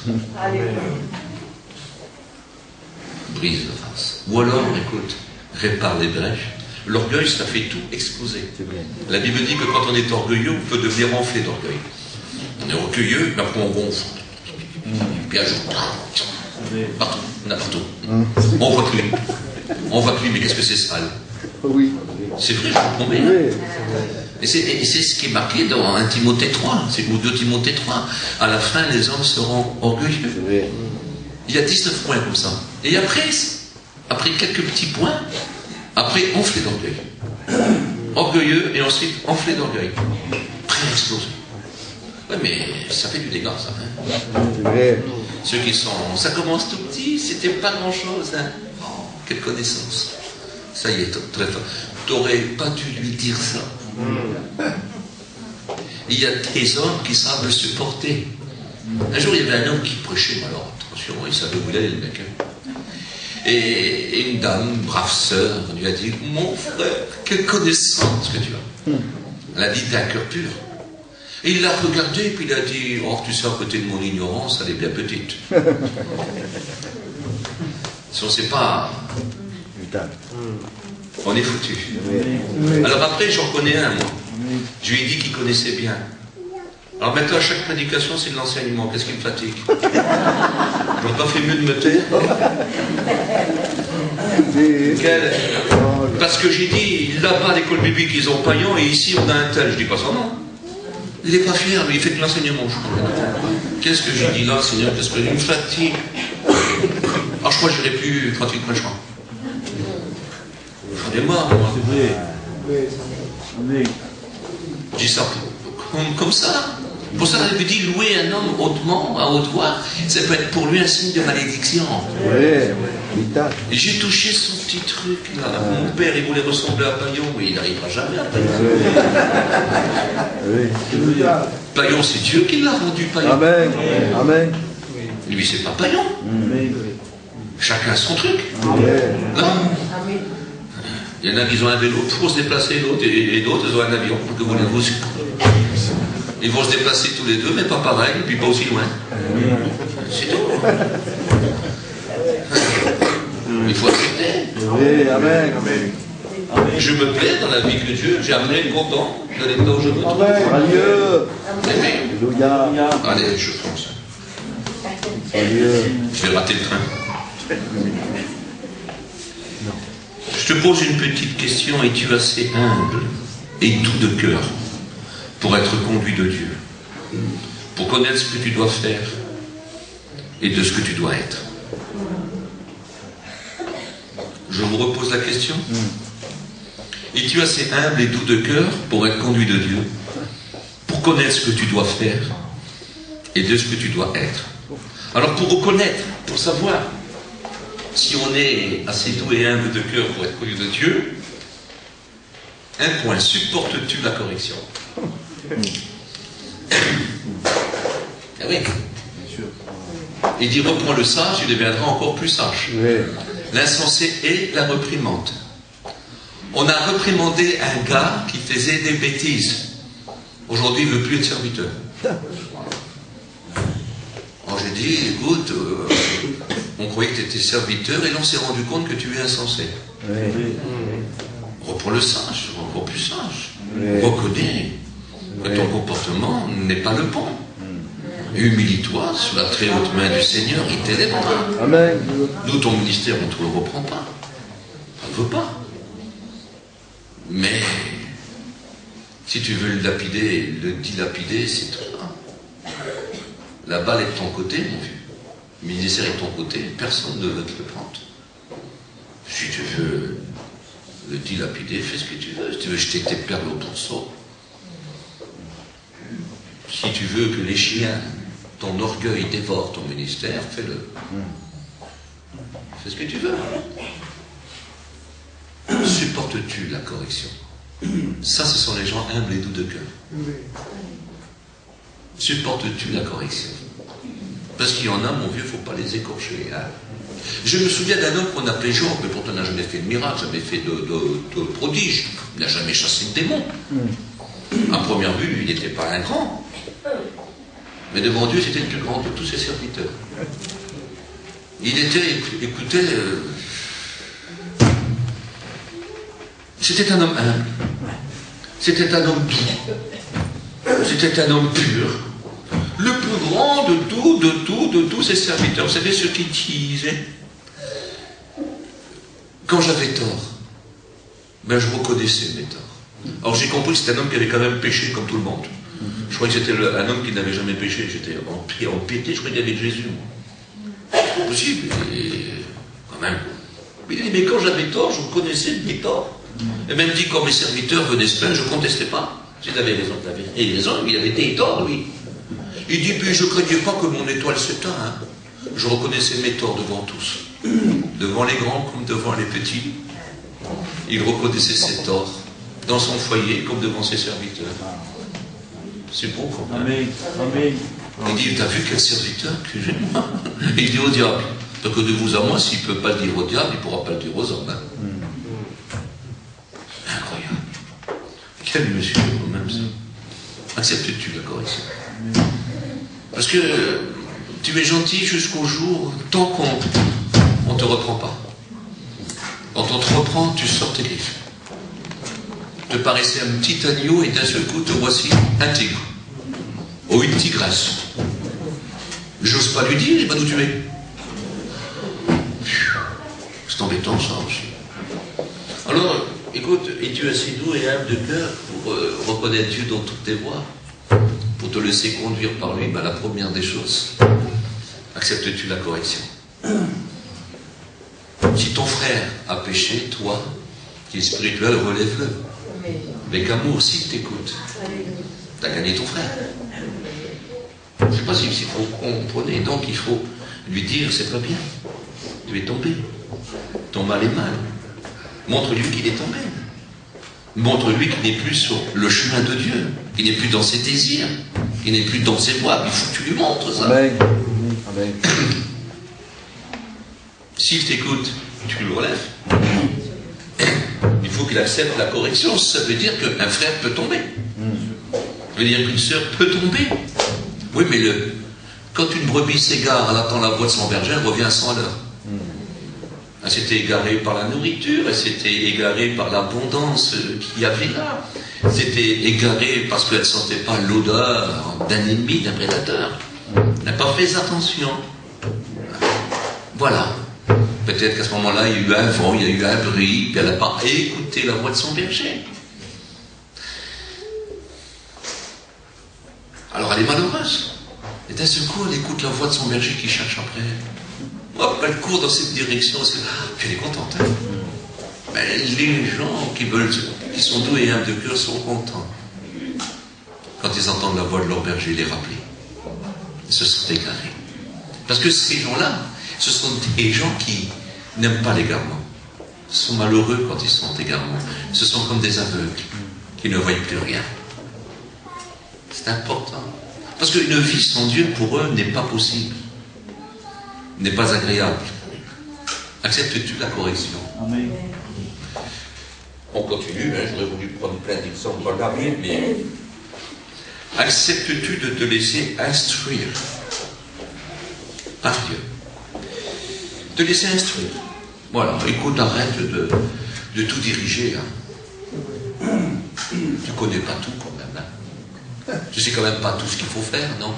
Speaker 1: Brise le vase. Ou alors, écoute, répare les brèches. L'orgueil, ça fait tout exploser.
Speaker 2: C'est vrai.
Speaker 1: La Bible dit que quand on est orgueilleux, on peut devenir enflé d'orgueil. On est orgueilleux, mais après on gonfle. Puis un jour, partout, n'importe où. On voit que lui. On voit que lui, mais qu'est-ce que c'est sale?
Speaker 2: Oui.
Speaker 1: C'est vrai, je comprends bien.
Speaker 2: Oui.
Speaker 1: Et c'est ce qui est marqué dans 1 Timothée 3, ou 2 Timothée 3. À la fin, les hommes seront orgueilleux.
Speaker 2: C'est vrai.
Speaker 1: Il y a 19 points comme ça. Et après quelques petits points, après enflé d'orgueil. Orgueilleux et ensuite enflé d'orgueil. Prêt à exploser. Oui, mais ça fait du dégât, ça. Hein.
Speaker 2: C'est vrai.
Speaker 1: Ceux qui sont... Ça commence tout petit, c'était pas grand-chose. Hein. Oh, quelle connaissance. Ça y est, très fort. T'aurais pas dû lui dire ça. Il y a des hommes qui savent le supporter. Un jour, il y avait un homme qui prêchait, mais alors, attention, il savait où il allait, le mec. Hein. Et une dame, brave sœur, lui a dit, mon frère, quelle connaissance que tu as. Elle a dit, t'as un cœur pur. Et il l'a regardé, et puis il a dit, oh, tu sais, à côté de mon ignorance, elle est bien petite. Si on ne sait pas,
Speaker 2: Putain.
Speaker 1: on est foutu.
Speaker 2: Oui.
Speaker 1: Alors après, j'en connais un, moi. Je lui ai dit qu'il connaissait bien. Alors maintenant, à chaque prédication, c'est de l'enseignement. Qu'est-ce qui me fatigue? J'aurais pas fait mieux de me taire. Quel... Parce que j'ai dit, là-bas, à l'école biblique, ils ont paillant, et ici, on a un tel. Je dis pas son nom. Il n'est pas fier, mais il fait de l'enseignement. Qu'est-ce que j'ai dit là, Seigneur? Qu'est-ce que j'ai me fatigue? Alors je crois que j'aurais pu quand il prêchera. J'en ai marre, moi. Je dis ça comme ça. Pour ça, on avait dit louer un homme hautement, à haute voix, ça peut être pour lui un signe de malédiction.
Speaker 2: Oui. Putain.
Speaker 1: Et j'ai touché son petit truc là. Mon père, il voulait ressembler à Paillon, mais il n'arrivera jamais à Paillon.
Speaker 2: Oui.
Speaker 1: Paillon, c'est Dieu qui l'a rendu Paillon.
Speaker 2: Amen. Amen.
Speaker 1: Lui, c'est pas Paillon. Chacun son truc. Non. Il y en a qui ont un vélo pour se déplacer, l'autre, et d'autres, ils ont un avion. Que voulez-vous? Ils vont se déplacer tous les deux, mais pas pareil, et puis pas aussi loin. C'est tout. Il faut accepter.
Speaker 2: Oui. Amen.
Speaker 1: Je me plais dans la vie de Dieu, j'ai amené content de l'état où je me trouve.
Speaker 2: Dieu.
Speaker 1: Amen.
Speaker 2: Alléluia.
Speaker 1: Allez, je fonce.
Speaker 2: Dieu.
Speaker 1: Je vais rater le train. Je te pose une petite question. Es-tu assez humble et doux de cœur pour être conduit de Dieu, pour connaître ce que tu dois faire et de ce que tu dois être? Je vous repose la question. Es-tu assez humble et doux de cœur pour être conduit de Dieu, pour connaître ce que tu dois faire et de ce que tu dois être? Alors pour reconnaître, pour savoir si on est assez doux et humble de cœur pour être conduit de Dieu, un point, supportes-tu la correction? Ah oui. Il dit, reprends le sage, il deviendra encore plus sage.
Speaker 2: Oui.
Speaker 1: L'insensé est la réprimande. On a réprimandé un gars qui faisait des bêtises. Aujourd'hui, il ne veut plus être serviteur. Alors j'ai dit, écoute, on croyait que tu étais serviteur et l'on s'est rendu compte que tu es insensé.
Speaker 2: Oui.
Speaker 1: Reprends le sage, encore plus sage.
Speaker 2: Oui.
Speaker 1: Reconnais que ton comportement n'est pas le bon. Humilie-toi sous la très haute main du Seigneur, il t'élèvera.
Speaker 2: Amen.
Speaker 1: Nous, ton ministère, on ne te le reprend pas. On ne veut pas. Mais si tu veux le lapider, le dilapider, c'est toi. La balle est de ton côté, mon vieux. Le ministère est de ton côté, personne ne veut te le prendre. Si tu veux le dilapider, fais ce que tu veux. Si tu veux jeter tes perles au pourceau. Si tu veux que les chiens, ton orgueil dévore ton ministère, fais-le. Fais ce que tu veux. Supportes-tu la correction? Ça, ce sont les gens humbles et doux de cœur. Supportes-tu la correction? Parce qu'il y en a, mon vieux, il ne faut pas les écorcher. Hein. Je me souviens d'un homme qu'on appelait Job, mais pourtant n'a jamais fait de miracle, jamais fait de prodige. Il n'a jamais chassé de démon. À première vue, il n'était pas un grand. Mais devant Dieu, c'était le plus grand de tous ses serviteurs. Il était, écoutez, c'était un homme humble. C'était un homme doux. C'était un homme pur. Le plus grand de tous ses serviteurs. Vous savez ce qu'il disait? Quand j'avais tort, ben je reconnaissais mes torts. Alors j'ai compris que c'était un homme qui avait quand même péché comme tout le monde. Je croyais que c'était un homme qui n'avait jamais péché. J'étais en piété, je croyais qu'il y avait Jésus, moi. C'est possible, quand même. Mais il dit, mais quand j'avais tort, je reconnaissais mes torts. Et même dit, quand mes serviteurs venaient se plaindre, je ne contestais pas. S'il avait raison, il avait raison, il avait des torts, lui. Il dit, puis je ne craignais pas que mon étoile s'éteint. Hein. Je reconnaissais mes torts devant tous. Devant les grands comme devant les petits. Il reconnaissait ses torts. Dans son foyer comme devant ses serviteurs. C'est beau quand même.
Speaker 2: Amen. Amen.
Speaker 1: Il dit, t'as vu quel serviteur que j'ai? Il dit au diable. Donc de vous à moi, s'il ne peut pas le dire au diable, il ne pourra pas le dire aux hommes. Hein. Incroyable. Quel monsieur quand même ça. Acceptes-tu la correction? Parce que tu es gentil jusqu'au jour, tant qu'on ne te reprend pas. Quand on te reprend, tu sors tes griffes. Te paraissais un petit agneau et d'un seul coup te voici intègre. Oh, une tigresse. J'ose pas lui dire, il va nous tuer. C'est embêtant ça aussi. Alors, écoute, es-tu assez doux et humble de cœur pour reconnaître Dieu dans toutes tes voies, pour te laisser conduire par lui? Ben, la première des choses, acceptes-tu la correction? Si ton frère a péché, toi, qui es spirituel, relève-le. Avec amour, s'il t'écoute. Tu as gagné ton frère. Je ne sais pas si vous comprenez. Donc il faut lui dire, c'est pas bien. Tu es tombé. Ton mal est mal. Montre-lui qu'il est tombé. Montre-lui qu'il n'est plus sur le chemin de Dieu. Qu'il n'est plus dans ses désirs. Qu'il n'est plus dans ses voies. Il faut que tu lui montres ça.
Speaker 2: Amen. Amen.
Speaker 1: S'il t'écoute, tu le relèves. Il faut qu'il accepte la correction. Ça veut dire qu'un frère peut tomber. Ça veut dire qu'une sœur peut tomber. Oui, mais quand une brebis s'égare, elle attend la voix de son berger, elle revient à 100 à l'heure. Elle s'était égarée par la nourriture, elle s'était égarée par l'abondance qu'il y avait là. Elle s'était égarée parce qu'elle ne sentait pas l'odeur d'un ennemi, d'un prédateur. Elle n'a pas fait attention. Voilà. Peut-être qu'à ce moment-là, il y a eu un vent, il y a eu un bruit, puis elle n'a pas écouté la voix de son berger. Alors elle est malheureuse. Et d'un seul coup, elle écoute la voix de son berger qui cherche après elle. Hop, elle court dans cette direction. Puis elle est contente. Hein. Mais les gens qui sont doux et humbles de cœur sont contents. Quand ils entendent la voix de leur berger les rappeler. Ils se sont égarés. Parce que ces gens-là, ce sont des gens qui n'aiment pas l'égarement. Ils sont malheureux quand ils sont égarement. Ce sont comme des aveugles qui ne voient plus rien. C'est important. Parce qu'une vie sans Dieu, pour eux, n'est pas possible. N'est pas agréable. Acceptes-tu la correction?
Speaker 2: Amen.
Speaker 1: On continue, hein, j'aurais voulu prendre plein d'exemples dans la Bible, mais acceptes-tu de te laisser instruire par Dieu? Te laisser instruire. Voilà, écoute, arrête de tout diriger. Hein. Tu connais pas tout quand même. Hein. Tu sais quand même pas tout ce qu'il faut faire, non?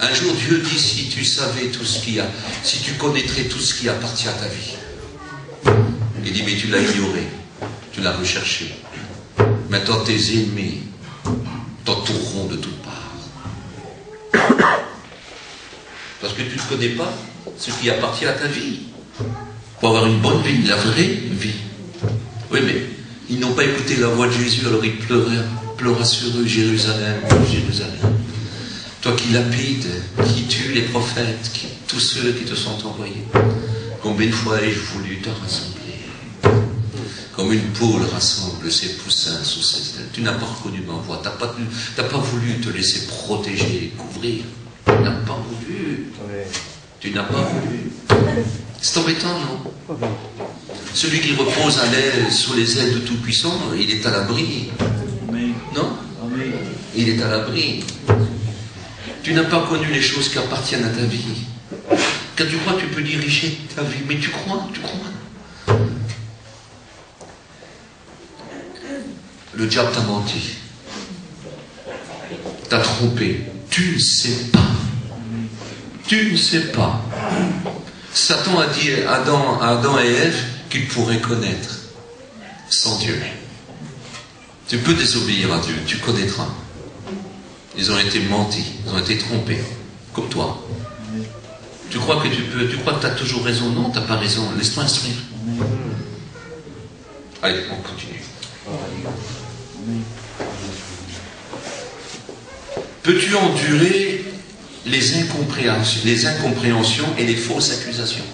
Speaker 1: Un jour, Dieu dit, si tu savais tout ce qu'il y a, si tu connaîtrais tout ce qui appartient à ta vie. Il dit, mais tu l'as ignoré, tu l'as recherché. Maintenant, tes ennemis t'entoureront de toutes parts. Parce que tu ne connais pas ce qui appartient à ta vie. Pour avoir une bonne vie, la vraie vie. Oui, mais ils n'ont pas écouté la voix de Jésus, alors ils pleura sur eux, Jérusalem, Jérusalem. Toi qui lapides, qui tues les prophètes, tous ceux qui te sont envoyés. Combien de fois ai-je voulu te rassembler? Comme une poule rassemble ses poussins sous ses ailes. Tu n'as pas reconnu ma voix. Tu n'as pas voulu te laisser protéger et couvrir. Tu n'as pas voulu. Tu n'as pas voulu. C'est embêtant, non? Celui qui repose à l'aise sous les ailes de Tout-Puissant, il est à l'abri. Non? Il est à l'abri. Tu n'as pas connu les choses qui appartiennent à ta vie. Quand tu crois que tu peux diriger ta vie, mais tu crois? Le diable t'a menti. T'a trompé. Tu ne sais pas. Tu ne sais pas. Satan a dit à Adam et Ève qu'ils pourraient connaître sans Dieu. Tu peux désobéir à Dieu, tu connaîtras. Ils ont été mentis, ils ont été trompés, comme toi. Tu crois que tu as toujours raison? Non, tu n'as pas raison. Laisse-toi instruire. Allez, on continue. Peux-tu endurer les incompréhensions et les fausses accusations?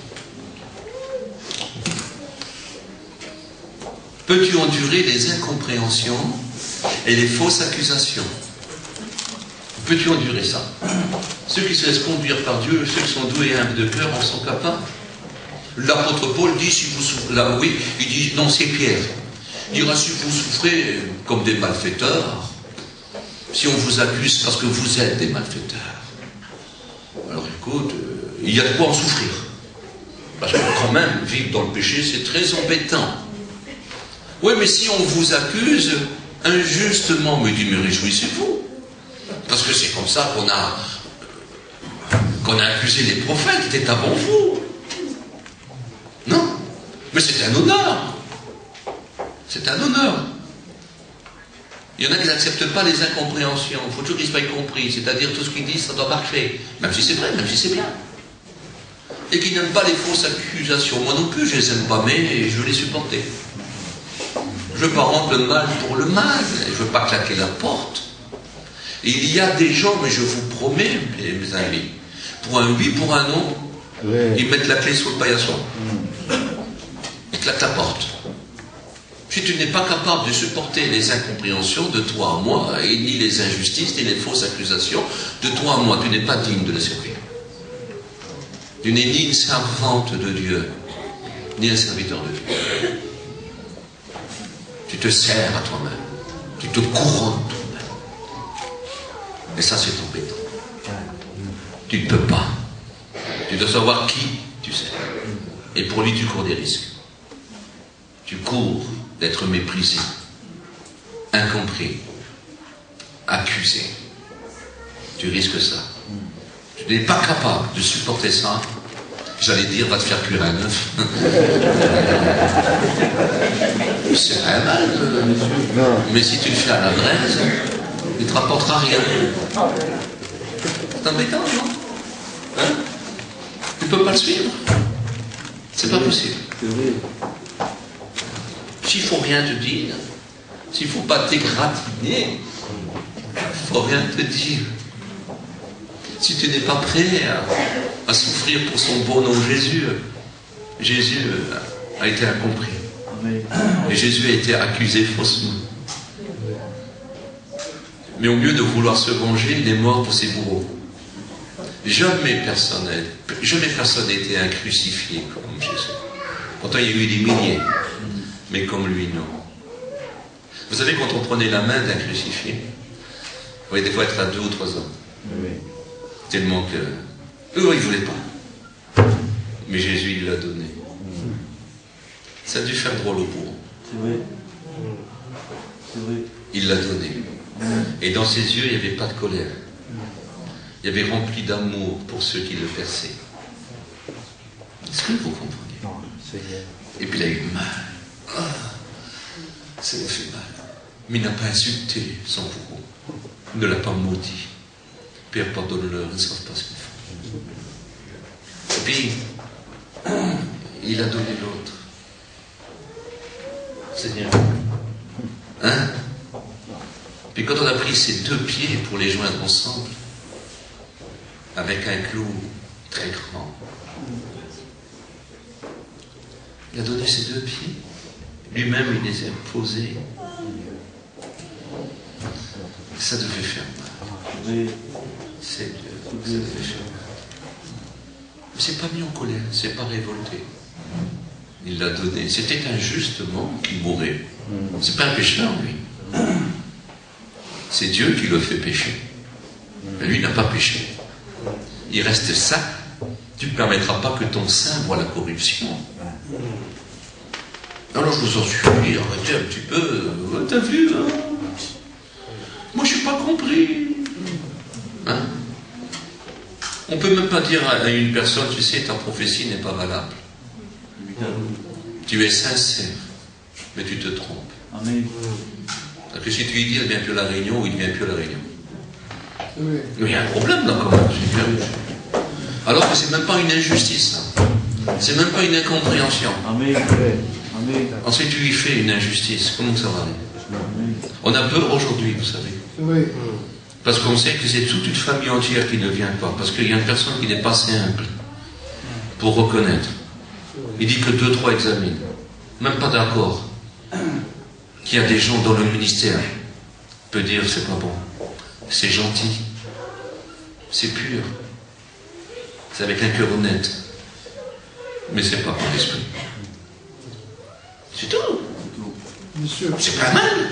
Speaker 1: Peux-tu endurer les incompréhensions et les fausses accusations? Peux-tu endurer ça? Ceux qui se laissent conduire par Dieu, ceux qui sont doués et humbles de cœur, en sont capables. L'apôtre Paul dit, si vous souffrez, là oui, il dit, non, c'est Pierre. Il dira, si vous souffrez comme des malfaiteurs, si on vous accuse parce que vous êtes des malfaiteurs, alors écoute, il y a de quoi en souffrir. Parce que quand même, vivre dans le péché, c'est très embêtant. Oui, mais si on vous accuse injustement, me dit, mais réjouissez-vous. Parce que c'est comme ça qu'on a accusé les prophètes, qui étaient avant vous. Non, mais c'est un honneur. C'est un honneur. Il y en a qui n'acceptent pas les incompréhensions. Il faut toujours qu'ils soient compris. C'est-à-dire tout ce qu'ils disent, ça doit marcher. Même si c'est vrai, même si c'est bien. Et qui n'aiment pas les fausses accusations. Moi non plus, je les aime pas, mais je veux les supporter. Je ne veux pas rendre le mal pour le mal. Je ne veux pas claquer la porte. Et il y a des gens, mais je vous promets, mes amis, pour un oui, pour un non, ils mettent la clé sous le paillasson. Ils claquent la porte. Si tu n'es pas capable de supporter les incompréhensions de toi à moi, et ni les injustices, ni les fausses accusations, de toi à moi, tu n'es pas digne de le servir. Tu n'es ni une servante de Dieu, ni un serviteur de Dieu. Tu te sers à toi-même. Tu te couronnes toi-même. Et ça, c'est embêtant. Tu ne peux pas. Tu dois savoir qui tu sers. Et pour lui, tu cours des risques. Tu cours d'être méprisé, incompris, accusé. Tu risques ça. Tu n'es pas capable de supporter ça. J'allais dire, va te faire cuire un œuf. C'est rien mal. Mais si tu le fais à la braise, il ne te rapportera rien. C'est embêtant, non? Hein? Tu ne peux pas le suivre. C'est pas possible. S'il ne faut rien te dire, s'il ne faut pas t'égratiner, il ne faut rien te dire. Si tu n'es pas prêt à souffrir pour son beau nom Jésus, Jésus a été incompris. Et Jésus a été accusé faussement. Mais au lieu de vouloir se venger, il est mort pour ses bourreaux. Jamais personne n'a été un crucifié comme Jésus. Pourtant, il y a eu des milliers. Mais comme lui, non. Vous savez, quand on prenait la main d'un crucifié, vous voyez des fois être à 2 ou 3 hommes. Oui. Tellement que... eux, ils ne voulaient pas. Mais Jésus, il l'a donné. Ça a dû faire drôle au bourreau.
Speaker 2: C'est vrai. C'est vrai.
Speaker 1: Il l'a donné. Et dans ses yeux, il n'y avait pas de colère. Il y avait rempli d'amour pour ceux qui le perçaient. Est-ce que vous comprenez? Non, c'est vrai. Et puis il a eu mal. Ah, ça lui a fait mal. Mais il n'a pas insulté son bourreau. Il ne l'a pas maudit. Père, pardonne-leur, ils ne savent pas ce qu'ils font. Et puis, il a donné l'autre. Seigneur. Hein? Puis quand on a pris ses 2 pieds pour les joindre ensemble, avec un clou très grand, il a donné ses 2 pieds. Lui-même, il les a posés. Ça devait faire mal. C'est Dieu. Ça devait faire mal. c'est pas mis en colère, c'est pas révolté. Il l'a donné. C'était injustement qu'il mourait. C'est pas un pécheur, lui. C'est Dieu qui le fait pécher. Mais lui, il n'a pas péché. Il reste saint. Tu ne permettras pas que ton sein voie la corruption. Alors je vous en supplie, arrêtez un petit peu. T'as vu, hein? Moi, je ne suis pas compris. Hein? On ne peut même pas dire à une personne, tu sais, ta prophétie n'est pas valable. Tu es sincère, mais tu te trompes.
Speaker 2: Amen.
Speaker 1: Parce que si tu lui dis, elle vient plus à la réunion, ou il ne vient plus à la réunion. Oui. Il y a un problème là, quand même. Alors que c'est même pas une injustice. Hein. C'est même pas une incompréhension.
Speaker 2: Amen. Amen.
Speaker 1: Ensuite, tu lui fais une injustice. Comment ça va aller? On a peur aujourd'hui, vous savez.
Speaker 3: Oui.
Speaker 1: Parce qu'on sait que c'est toute une famille entière qui ne vient pas. Parce qu'il y a une personne qui n'est pas simple pour reconnaître. Il dit que 2-3 examinent. Même pas d'accord. Qu'il y a des gens dans le ministère peut dire c'est pas bon. C'est gentil. C'est pur. C'est avec un cœur honnête. Mais c'est pas par l'esprit. C'est tout.
Speaker 3: Monsieur.
Speaker 1: C'est pas mal.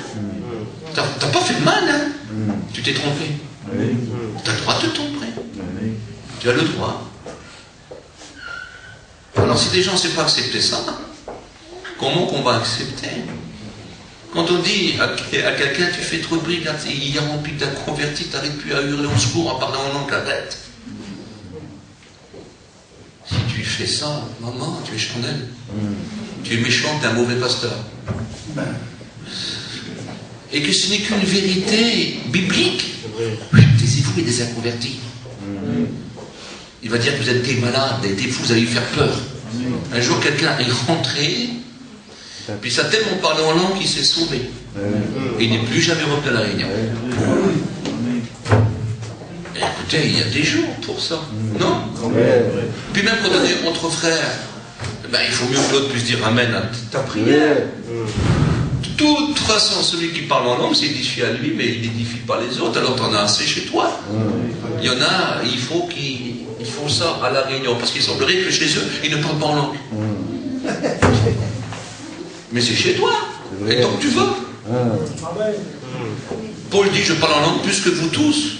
Speaker 1: T'as pas fait de mal, hein? Tu t'es trompé.
Speaker 2: Oui.
Speaker 1: Tu as le droit de te tromper.
Speaker 2: Oui.
Speaker 1: Tu as le droit. Alors si les gens ne savent pas accepter ça, comment qu'on va accepter? Quand on dit à quelqu'un tu fais trop de bruit, il y a rempli d'un converti, tu n'arrêtes plus à hurler au secours en parlant en langue, arrête. Si tu fais ça, maman, tu es charnel. Tu es méchant, tu es un mauvais pasteur. Et que ce n'est qu'une vérité biblique. Taisez-vous et des inconvertis. Il va dire que vous êtes des malades, des fous, vous allez lui faire peur. Un jour, quelqu'un est rentré, puis ça a tellement parlé en langue qu'il s'est sauvé. Et il n'est plus jamais revenu à la réunion. Et écoutez, il y a des jours pour ça. Non? Puis même quand on est entre frères, ben, il faut mieux que l'autre puisse dire Amen à ta prière. De toute façon, celui qui parle en langue, c'est édifié à lui, mais il n'édifie pas les autres, alors tu en as assez chez toi. Il y en a, il faut qu'ils font ça à la réunion, parce qu'il semblerait que chez eux, ils ne parlent pas en langue. Mais c'est chez toi, et tant que tu veux. Paul dit, je parle en langue plus que vous tous.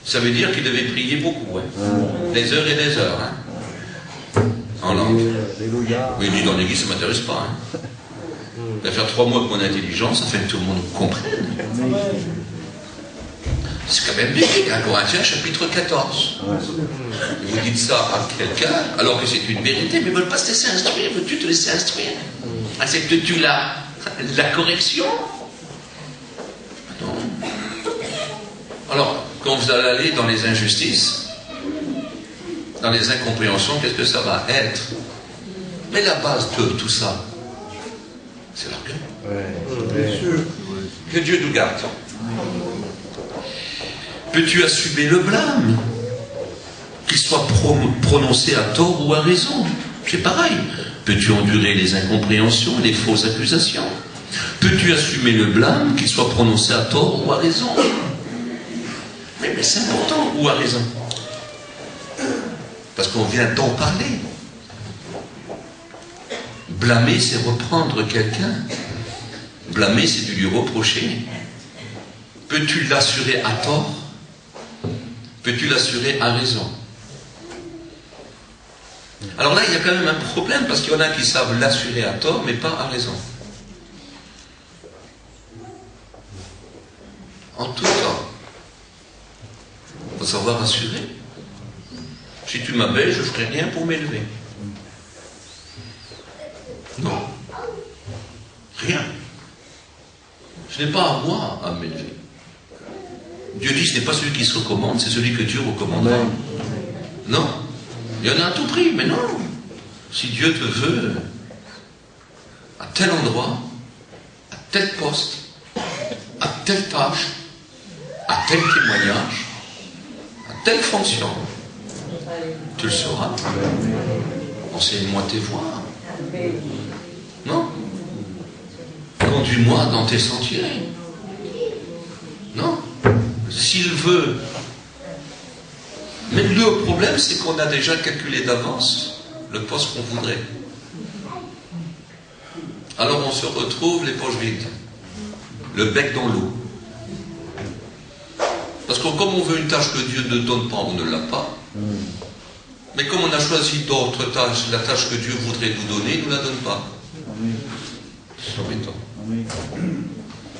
Speaker 1: Ça veut dire qu'il devait prier beaucoup, ouais. Des heures et des heures, hein. En langue. Oui, il dit, dans l'église, ça ne m'intéresse pas, hein. Ça va faire 3 mois que mon intelligence, afin que tout le monde comprenne. C'est quand même biblique, hein, Corinthiens chapitre 14. Et vous dites ça à quelqu'un, alors que c'est une vérité, mais ils ne veulent pas se laisser instruire. Veux-tu te laisser instruire? Acceptes-tu la correction? Non. Alors, quand vous allez aller dans les injustices, dans les incompréhensions, qu'est-ce que ça va être? Mais la base de tout ça, c'est l'orgueil. Que Dieu nous garde. Peux-tu assumer le blâme, qu'il soit prononcé à tort ou à raison? C'est pareil. Peux-tu endurer les incompréhensions et les fausses accusations? Peux-tu assumer le blâme, qu'il soit prononcé à tort ou à raison? Mais c'est important, ou à raison. Parce qu'on vient d'en parler. Blâmer, c'est reprendre quelqu'un. Blâmer, c'est de lui reprocher. Peux-tu l'assurer à tort? Peux-tu l'assurer à raison? Alors là, il y a quand même un problème, parce qu'il y en a qui savent l'assurer à tort, mais pas à raison. En tout cas, il faut savoir assurer. Si tu m'abaisses, je ne ferai rien pour m'élever. Non. Rien. Ce n'est pas à moi à m'élever. Dieu dit, ce n'est pas celui qui se recommande, c'est celui que Dieu recommandera. Non. Il y en a à tout prix, mais non. Si Dieu te veut à tel endroit, à tel poste, à telle tâche, à tel témoignage, à telle fonction, tu le sauras. Enseigne-moi tes voies. Non. Conduis-moi dans tes sentiers. Non. S'il veut Mais le problème, c'est qu'on a déjà calculé d'avance le poste qu'on voudrait. Alors on se retrouve les poches vides, le bec dans l'eau. Parce que comme on veut une tâche que Dieu ne donne pas, on ne l'a pas. Mais comme on a choisi d'autres tâches, la tâche que Dieu voudrait nous donner, il ne nous la donne pas. C'est embêtant.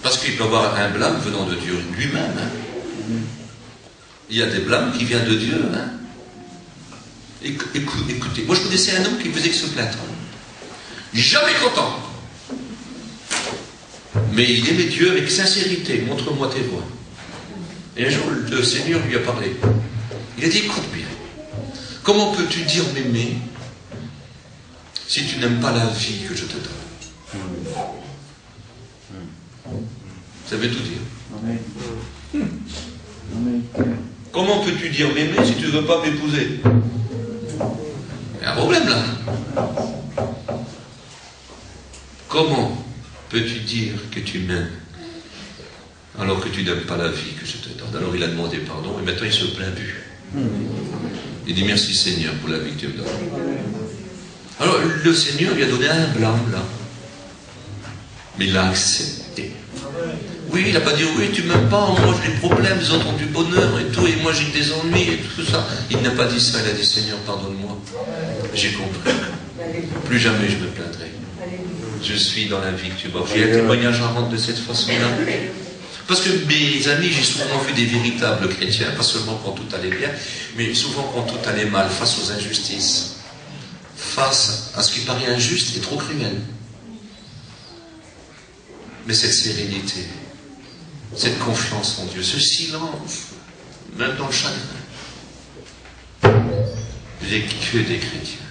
Speaker 1: Parce qu'il peut y avoir un blâme venant de Dieu lui-même. Il y a des blâmes qui viennent de Dieu. Écoutez, moi je connaissais un homme qui faisait que se plaindre. Jamais content. Mais il aimait Dieu avec sincérité. Montre-moi tes voies. Et un jour, le Seigneur lui a parlé. Il a dit, écoute bien, comment peux-tu dire m'aimer si tu n'aimes pas la vie que je te donne? Ça veut tout dire. Comment peux-tu dire m'aimer si tu ne veux pas m'épouser? Il y a un problème là. Comment peux-tu dire que tu m'aimes alors que tu n'aimes pas la vie que je te donne? Alors il a demandé pardon et maintenant il se plaint plus. Il dit merci Seigneur pour la vie que tu me donnes. Alors le Seigneur lui a donné un blâme là. Mais il l'a accepté. Oui, il n'a pas dit oui, tu m'aimes pas, moi j'ai des problèmes, ils ont du bonheur et tout, et moi j'ai des ennuis et tout ça. Il n'a pas dit ça, il a dit Seigneur, pardonne-moi. J'ai compris. Plus jamais je me plaindrai. Je suis dans la vie que tu m'offres. J'ai un témoignage à rendre de cette façon-là. Parce que mes amis, j'ai souvent vu des véritables chrétiens, pas seulement quand tout allait bien, mais souvent quand tout allait mal, face aux injustices, face à ce qui paraît injuste et trop cruel. Mais cette sérénité, cette confiance en Dieu, ce silence, même dans le chagrin, j'ai que des chrétiens.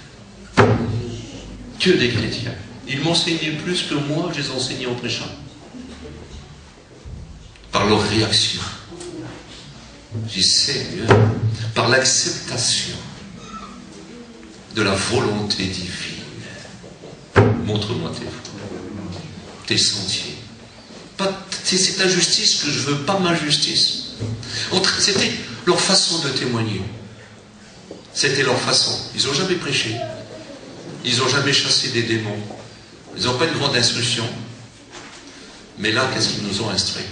Speaker 1: Que des chrétiens. Ils m'enseignaient plus que moi, je les enseignais en prêchant. Par leur réaction. J'y sais mieux. Par l'acceptation de la volonté divine. Montre-moi tes voies, tes sentiers. C'est ta justice que je veux, pas ma justice. C'était leur façon de témoigner. C'était leur façon. Ils n'ont jamais prêché. Ils n'ont jamais chassé des démons. Ils n'ont pas une grande instruction. Mais là, qu'est-ce qu'ils nous ont instruit?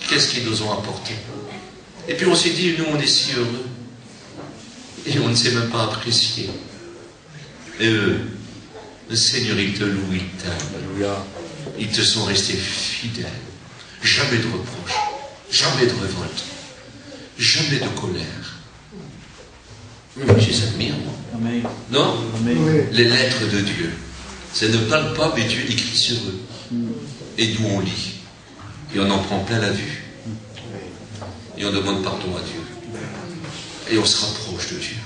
Speaker 1: Qu'est-ce qu'ils nous ont apporté? Et puis on s'est dit, nous on est si heureux. Et on ne sait même pas apprécier. Et eux, le Seigneur, il te loue, il t'aime. Ils te sont restés fidèles. Jamais de reproche, jamais de révolte, jamais de colère. Je les admire, moi. Amen. Non? Amen. Les lettres de Dieu. Ça ne parle pas, mais Dieu écrit sur eux. Et nous, on lit. Et on en prend plein la vue. Et on demande pardon à Dieu. Et on se rapproche de Dieu.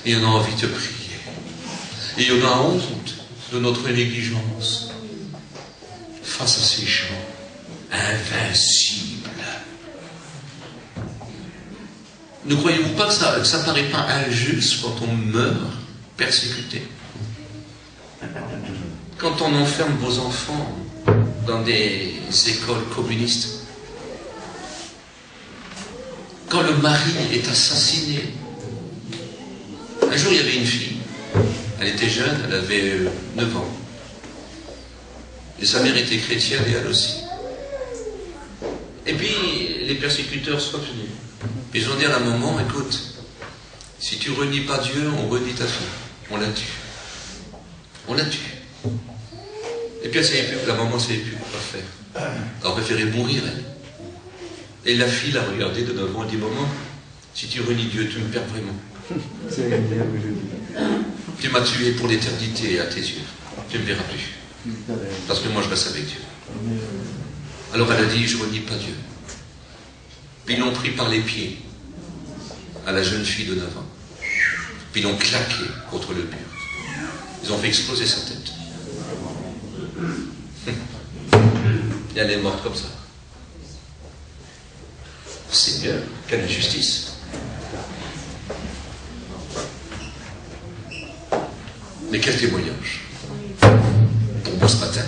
Speaker 1: Et on a envie de prier. Et on a honte de notre négligence face à ces gens invincibles. Ne croyez-vous pas que ça ne paraît pas injuste quand on meurt persécuté? Quand on enferme vos enfants dans des écoles communistes, quand le mari est assassiné. Un jour, il y avait une fille, elle était jeune, elle avait 9 ans, et sa mère était chrétienne et elle aussi. Et puis, les persécuteurs sont venus. Puis ils ont dit à la maman, écoute, si tu renies pas Dieu, on renie ta fille. On la tue. On la tue. Et puis elle savait plus, la maman ne savait plus quoi faire. Elle préférait mourir, elle. Et la fille l'a regardé de 9 ans et dit, maman, si tu renies Dieu, tu me perds vraiment. Tu m'as tué pour l'éternité à tes yeux. Tu ne me verras plus. Parce que moi je reste avec Dieu. Alors elle a dit, je ne renie pas Dieu. Puis ils l'ont pris par les pieds à la jeune fille de 9 ans. Puis ils l'ont claqué contre le mur. Ils ont fait exploser sa tête. Et elle est morte comme ça. Seigneur, quelle injustice. Mais quel témoignage pour moi ce matin,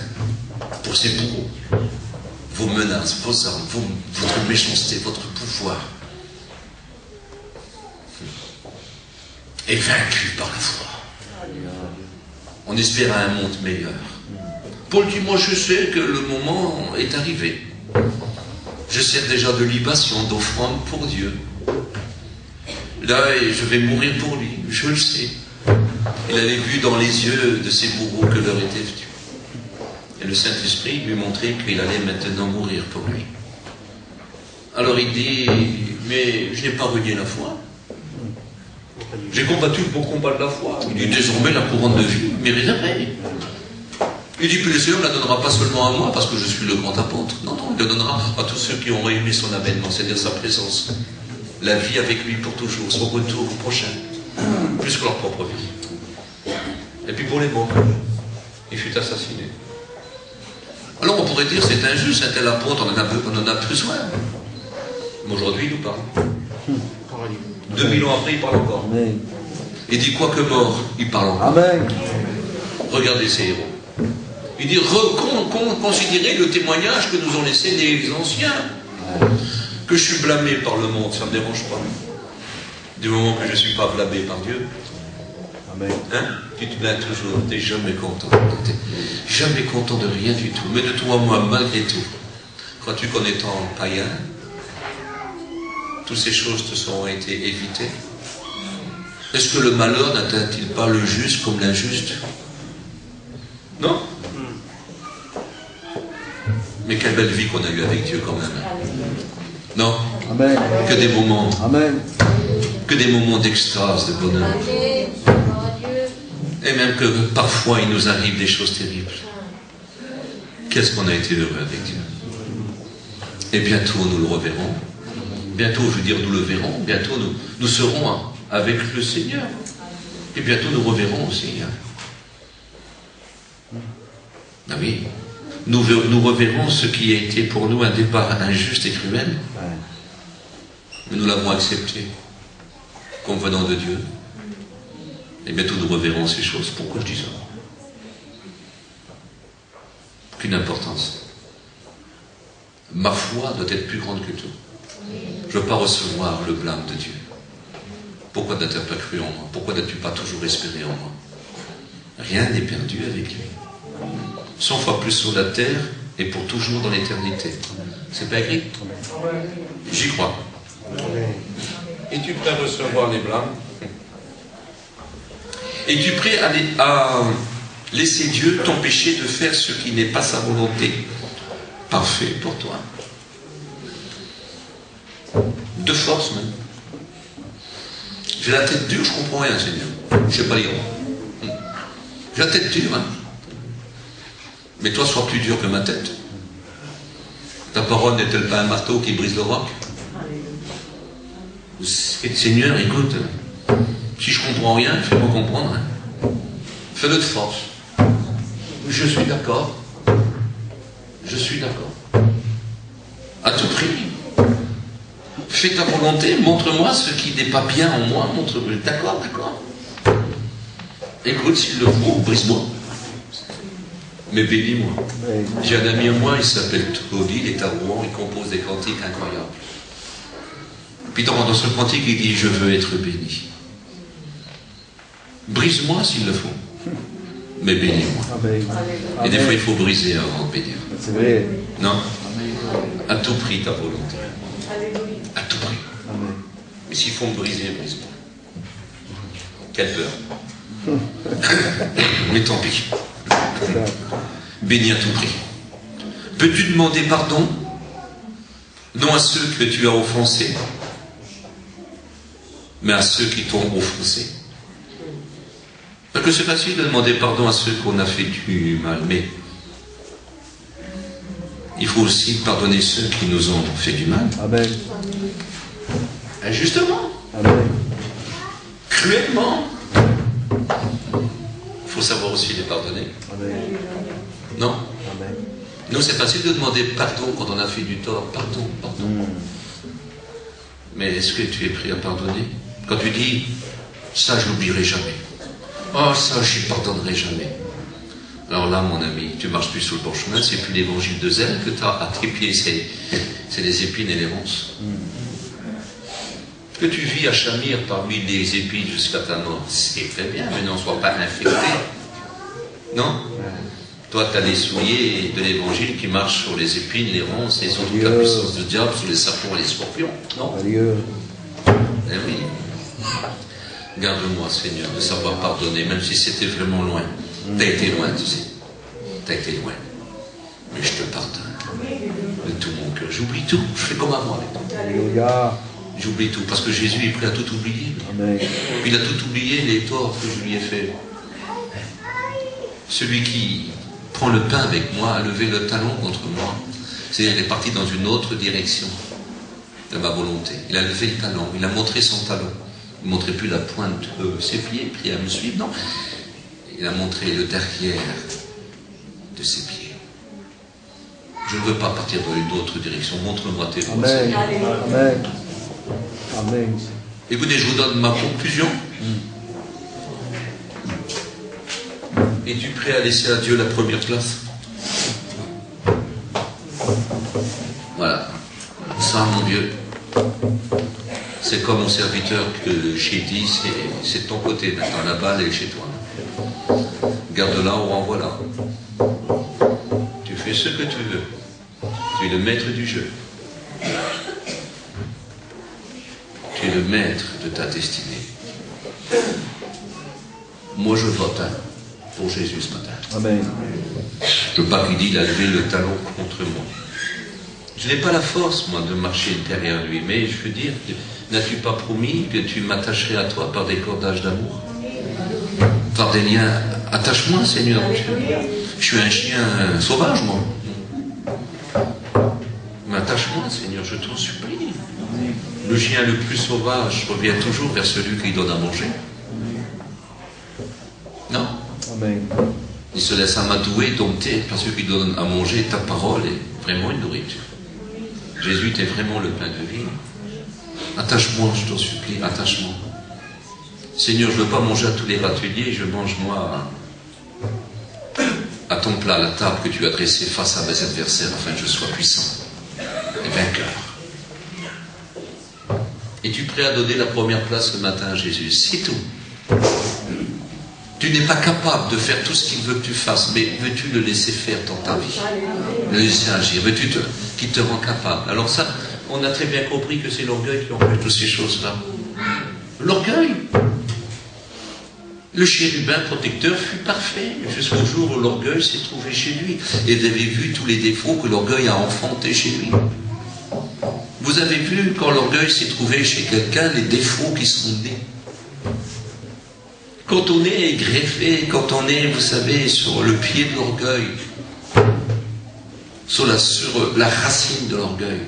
Speaker 1: pour ces bourreaux, vos menaces, vos armes, votre méchanceté, votre pouvoir. est vaincu par la foi. On espère un monde meilleur. Paul dit, moi je sais que le moment est arrivé. Je sers déjà de libation, d'offrande pour Dieu. Là, je vais mourir pour lui, je le sais. Il avait vu dans les yeux de ses bourreaux que l'heure était venue. Et le Saint-Esprit lui montrait qu'il allait maintenant mourir pour lui. Alors il dit, mais je n'ai pas renié la foi. J'ai combattu le bon combat de la foi. Il dit, désormais la couronne de vie m'est réservée. Il dit, puis le Seigneur ne la donnera pas seulement à moi parce que je suis le grand apôtre. Non, non, il la donnera à tous ceux qui ont réuni son avènement, c'est-à-dire sa présence. La vie avec lui pour toujours, son retour prochain, plus que leur propre vie. Et puis pour les morts, il fut assassiné. Alors on pourrait dire, c'est injuste, un tel apôtre, on en a besoin. Mais aujourd'hui, il nous parle. 2000 ans après, il parle encore.
Speaker 2: Amen.
Speaker 1: Il dit, quoi que mort, il parle encore.
Speaker 2: Amen.
Speaker 1: Regardez ces héros. Il dit, considérez le témoignage que nous ont laissé les anciens. Que je suis blâmé par le monde, ça ne me dérange pas. Du moment que je ne suis pas blâmé par Dieu.
Speaker 2: Amen.
Speaker 1: Hein? Tu te blâmes toujours, tu n'es jamais content. Tu n'es jamais content de rien du tout. Mais de toi, moi, malgré tout. Crois-tu qu'en étant païen, toutes ces choses te sont été évitées? Est-ce que le malheur n'atteint-il pas le juste comme l'injuste? Non? Mais quelle belle vie qu'on a eue avec Dieu quand même. Non?
Speaker 2: Amen.
Speaker 1: Que des moments.
Speaker 2: Amen.
Speaker 1: Que des moments d'extase, de bonheur. Et même que parfois il nous arrive des choses terribles. Qu'est-ce qu'on a été heureux avec Dieu. Et bientôt nous le reverrons. Bientôt, je veux dire, nous le verrons. Bientôt nous serons avec le Seigneur. Et bientôt nous reverrons aussi. Ah oui. Nous reverrons ce qui a été pour nous un départ injuste et cruel. Mais nous l'avons accepté comme venant de Dieu. Et bientôt nous reverrons ces choses. Pourquoi je dis ça? Aucune importance. Ma foi doit être plus grande que tout. Je ne veux pas recevoir le blâme de Dieu. Pourquoi n'as-tu pas cru en moi? Pourquoi n'as-tu pas toujours espéré en moi? Rien n'est perdu avec lui. 100 fois plus sur la terre et pour toujours dans l'éternité. C'est pas écrit? J'y crois. Es-tu prêt à recevoir les blâmes? Es-tu prêt à laisser Dieu t'empêcher de faire ce qui n'est pas sa volonté? Parfait pour toi. De force même. J'ai la tête dure, je comprends rien, Seigneur. Je ne sais pas lire. J'ai la tête dure, hein. Mais toi, sois plus dur que ma tête. Ta parole n'est-elle pas un marteau qui brise le roc? Seigneur, écoute, si je comprends rien, fais-moi comprendre. Hein. Fais-le de force. Je suis d'accord. Je suis d'accord. À tout prix. Fais ta volonté, montre-moi ce qui n'est pas bien en moi. Montre-moi. D'accord, d'accord. Écoute, s'il le faut, brise-moi. Mais bénis-moi. J'ai un ami à moi, il s'appelle Tony, il est à Rouen, il compose des cantiques incroyables. Puis dans ce cantique, il dit, je veux être béni. Brise-moi s'il le faut. Mais bénis-moi. Et des fois, il faut briser avant de bénir.
Speaker 2: C'est vrai.
Speaker 1: Non? À tout prix, ta volonté. À tout prix. Mais s'il faut me briser, brise-moi. Quelle peur. Mais tant pis. Bénis à tout prix. Peux-tu demander pardon? Non à ceux que tu as offensés, mais à ceux qui t'ont offensé. Parce que c'est facile de demander pardon à ceux qu'on a fait du mal, mais il faut aussi pardonner ceux qui nous ont fait du mal.
Speaker 2: Amen.
Speaker 1: Injustement.
Speaker 2: Amen.
Speaker 1: Cruellement. Il faut savoir aussi les pardonner.
Speaker 2: Amen.
Speaker 1: Non?
Speaker 2: Amen.
Speaker 1: Nous, c'est facile de demander pardon quand on a fait du tort. Pardon, pardon. Mais est-ce que tu es prêt à pardonner? Quand tu dis, ça, je n'oublierai jamais. Oh, ça, je n'y pardonnerai jamais. Alors là, mon ami, tu marches plus sur le bon chemin, c'est plus l'évangile de zèle que tu as à tes pieds, c'est les épines et les ronces. Que tu vis à Chamir parmi les épines jusqu'à ta mort, c'est très bien, mais n'en sois pas infecté. Non? Toi, tu as les souliers de l'évangile qui marchent sur les épines, les ronces, et sur toute la puissance du diable, sur les serpents et les scorpions. Non? Eh oui. Garde-moi, Seigneur, de savoir pardonner, même si c'était vraiment loin. Tu as été loin, tu sais. Tu as été loin. Mais je te pardonne. De tout mon cœur. J'oublie tout. Je fais comme avant avec toi. J'oublie tout. Parce que Jésus est prêt à tout oublier. Amen. Il a tout oublié, les torts que je lui ai faits. Celui qui prend le pain avec moi a levé le talon contre moi. C'est-à-dire, il est parti dans une autre direction de ma volonté. Il a levé le talon. Il a montré son talon. Il ne montrait plus la pointe de ses pieds, prié à me suivre. Non. Il a montré le derrière de ses pieds. Je ne veux pas partir dans une autre direction. Montre-moi tes voies, Seigneur.
Speaker 2: Amen. Amen.
Speaker 1: Écoutez, je vous donne ma conclusion. Es-tu prêt à laisser à Dieu la première place? Voilà. Ça, mon Dieu, c'est comme mon serviteur que j'ai dit, c'est de ton côté maintenant. La balle est chez toi. Garde-la ou renvoie-la. Tu fais ce que tu veux. Tu es le maître du jeu. Tu es le maître de ta destinée. Moi, je vote pour Jésus ce matin.
Speaker 2: Amen.
Speaker 1: Je ne veux pas qu'il dise, il a levé le talon contre moi. Je n'ai pas la force, moi, de marcher derrière lui, mais je veux dire, n'as-tu pas promis que tu m'attacherais à toi par des cordages d'amour? Par des liens? Attache-moi, Seigneur. Je suis un chien sauvage, moi. Mais attache-moi, Seigneur, je t'en supplie. Le chien le plus sauvage revient toujours vers celui qui donne à manger. Non?
Speaker 2: Amen.
Speaker 1: Il se laisse amadouer, dompter par celui qui donne à manger. Ta parole est vraiment une nourriture. Jésus, tu es vraiment le pain de vie. Attache-moi, je t'en supplie, attache-moi. Seigneur, je ne veux pas manger à tous les râteliers, je mange moi à ton plat, à la table que tu as dressée face à mes adversaires, afin que je sois puissant et vainqueur. Es-tu prêt à donner la première place ce matin à Jésus? C'est tout. Tu n'es pas capable de faire tout ce qu'il veut que tu fasses, mais veux-tu le laisser faire dans ta vie? Le laisser agir? Veux-tu qu'il te rend capable? Alors ça, on a très bien compris que c'est l'orgueil qui empêche toutes ces choses-là. L'orgueil. Le chérubin protecteur fut parfait jusqu'au jour où l'orgueil s'est trouvé chez lui. Et vous avez vu tous les défauts que l'orgueil a enfantés chez lui. Vous avez vu quand l'orgueil s'est trouvé chez quelqu'un les défauts qui sont nés. Quand on est greffé, quand on est, vous savez, sur le pied de l'orgueil, sur la racine de l'orgueil,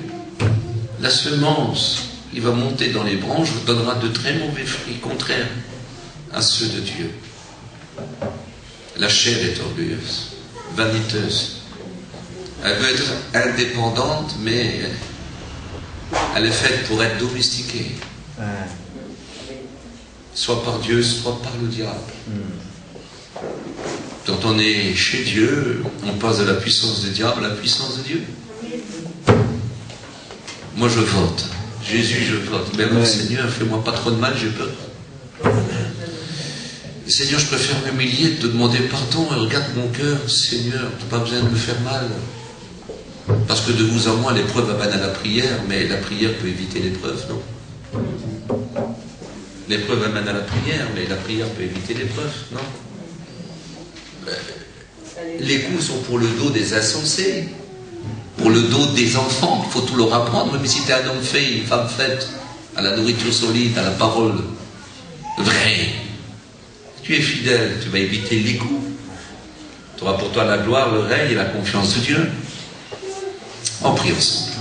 Speaker 1: la semence qui va monter dans les branches vous donnera de très mauvais fruits, contraires à ceux de Dieu. La chair est orgueilleuse, vaniteuse. Elle veut être indépendante, mais elle est faite pour être domestiquée. Soit par Dieu, soit par le diable. Quand on est chez Dieu, on passe de la puissance du diable à la puissance de Dieu. Moi je vote. Jésus, je vote. Mais alors, Seigneur, fais-moi pas trop de mal, j'ai peur. Seigneur, je préfère m'humilier, te demander pardon, et regarde mon cœur, Seigneur, tu n'as pas besoin de me faire mal. Parce que de vous à moi, l'épreuve amène à la prière, mais la prière peut éviter l'épreuve, non? L'épreuve amène à la prière, mais la prière peut éviter l'épreuve, non? Les coups sont pour le dos des insensés, pour le dos des enfants, il faut tout leur apprendre, mais si tu es un homme fait, une femme faite, à la nourriture solide, à la parole vraie, tu es fidèle, tu vas éviter les coups. Tu auras pour toi la gloire, le règne et la confiance de Dieu. En prie ensemble.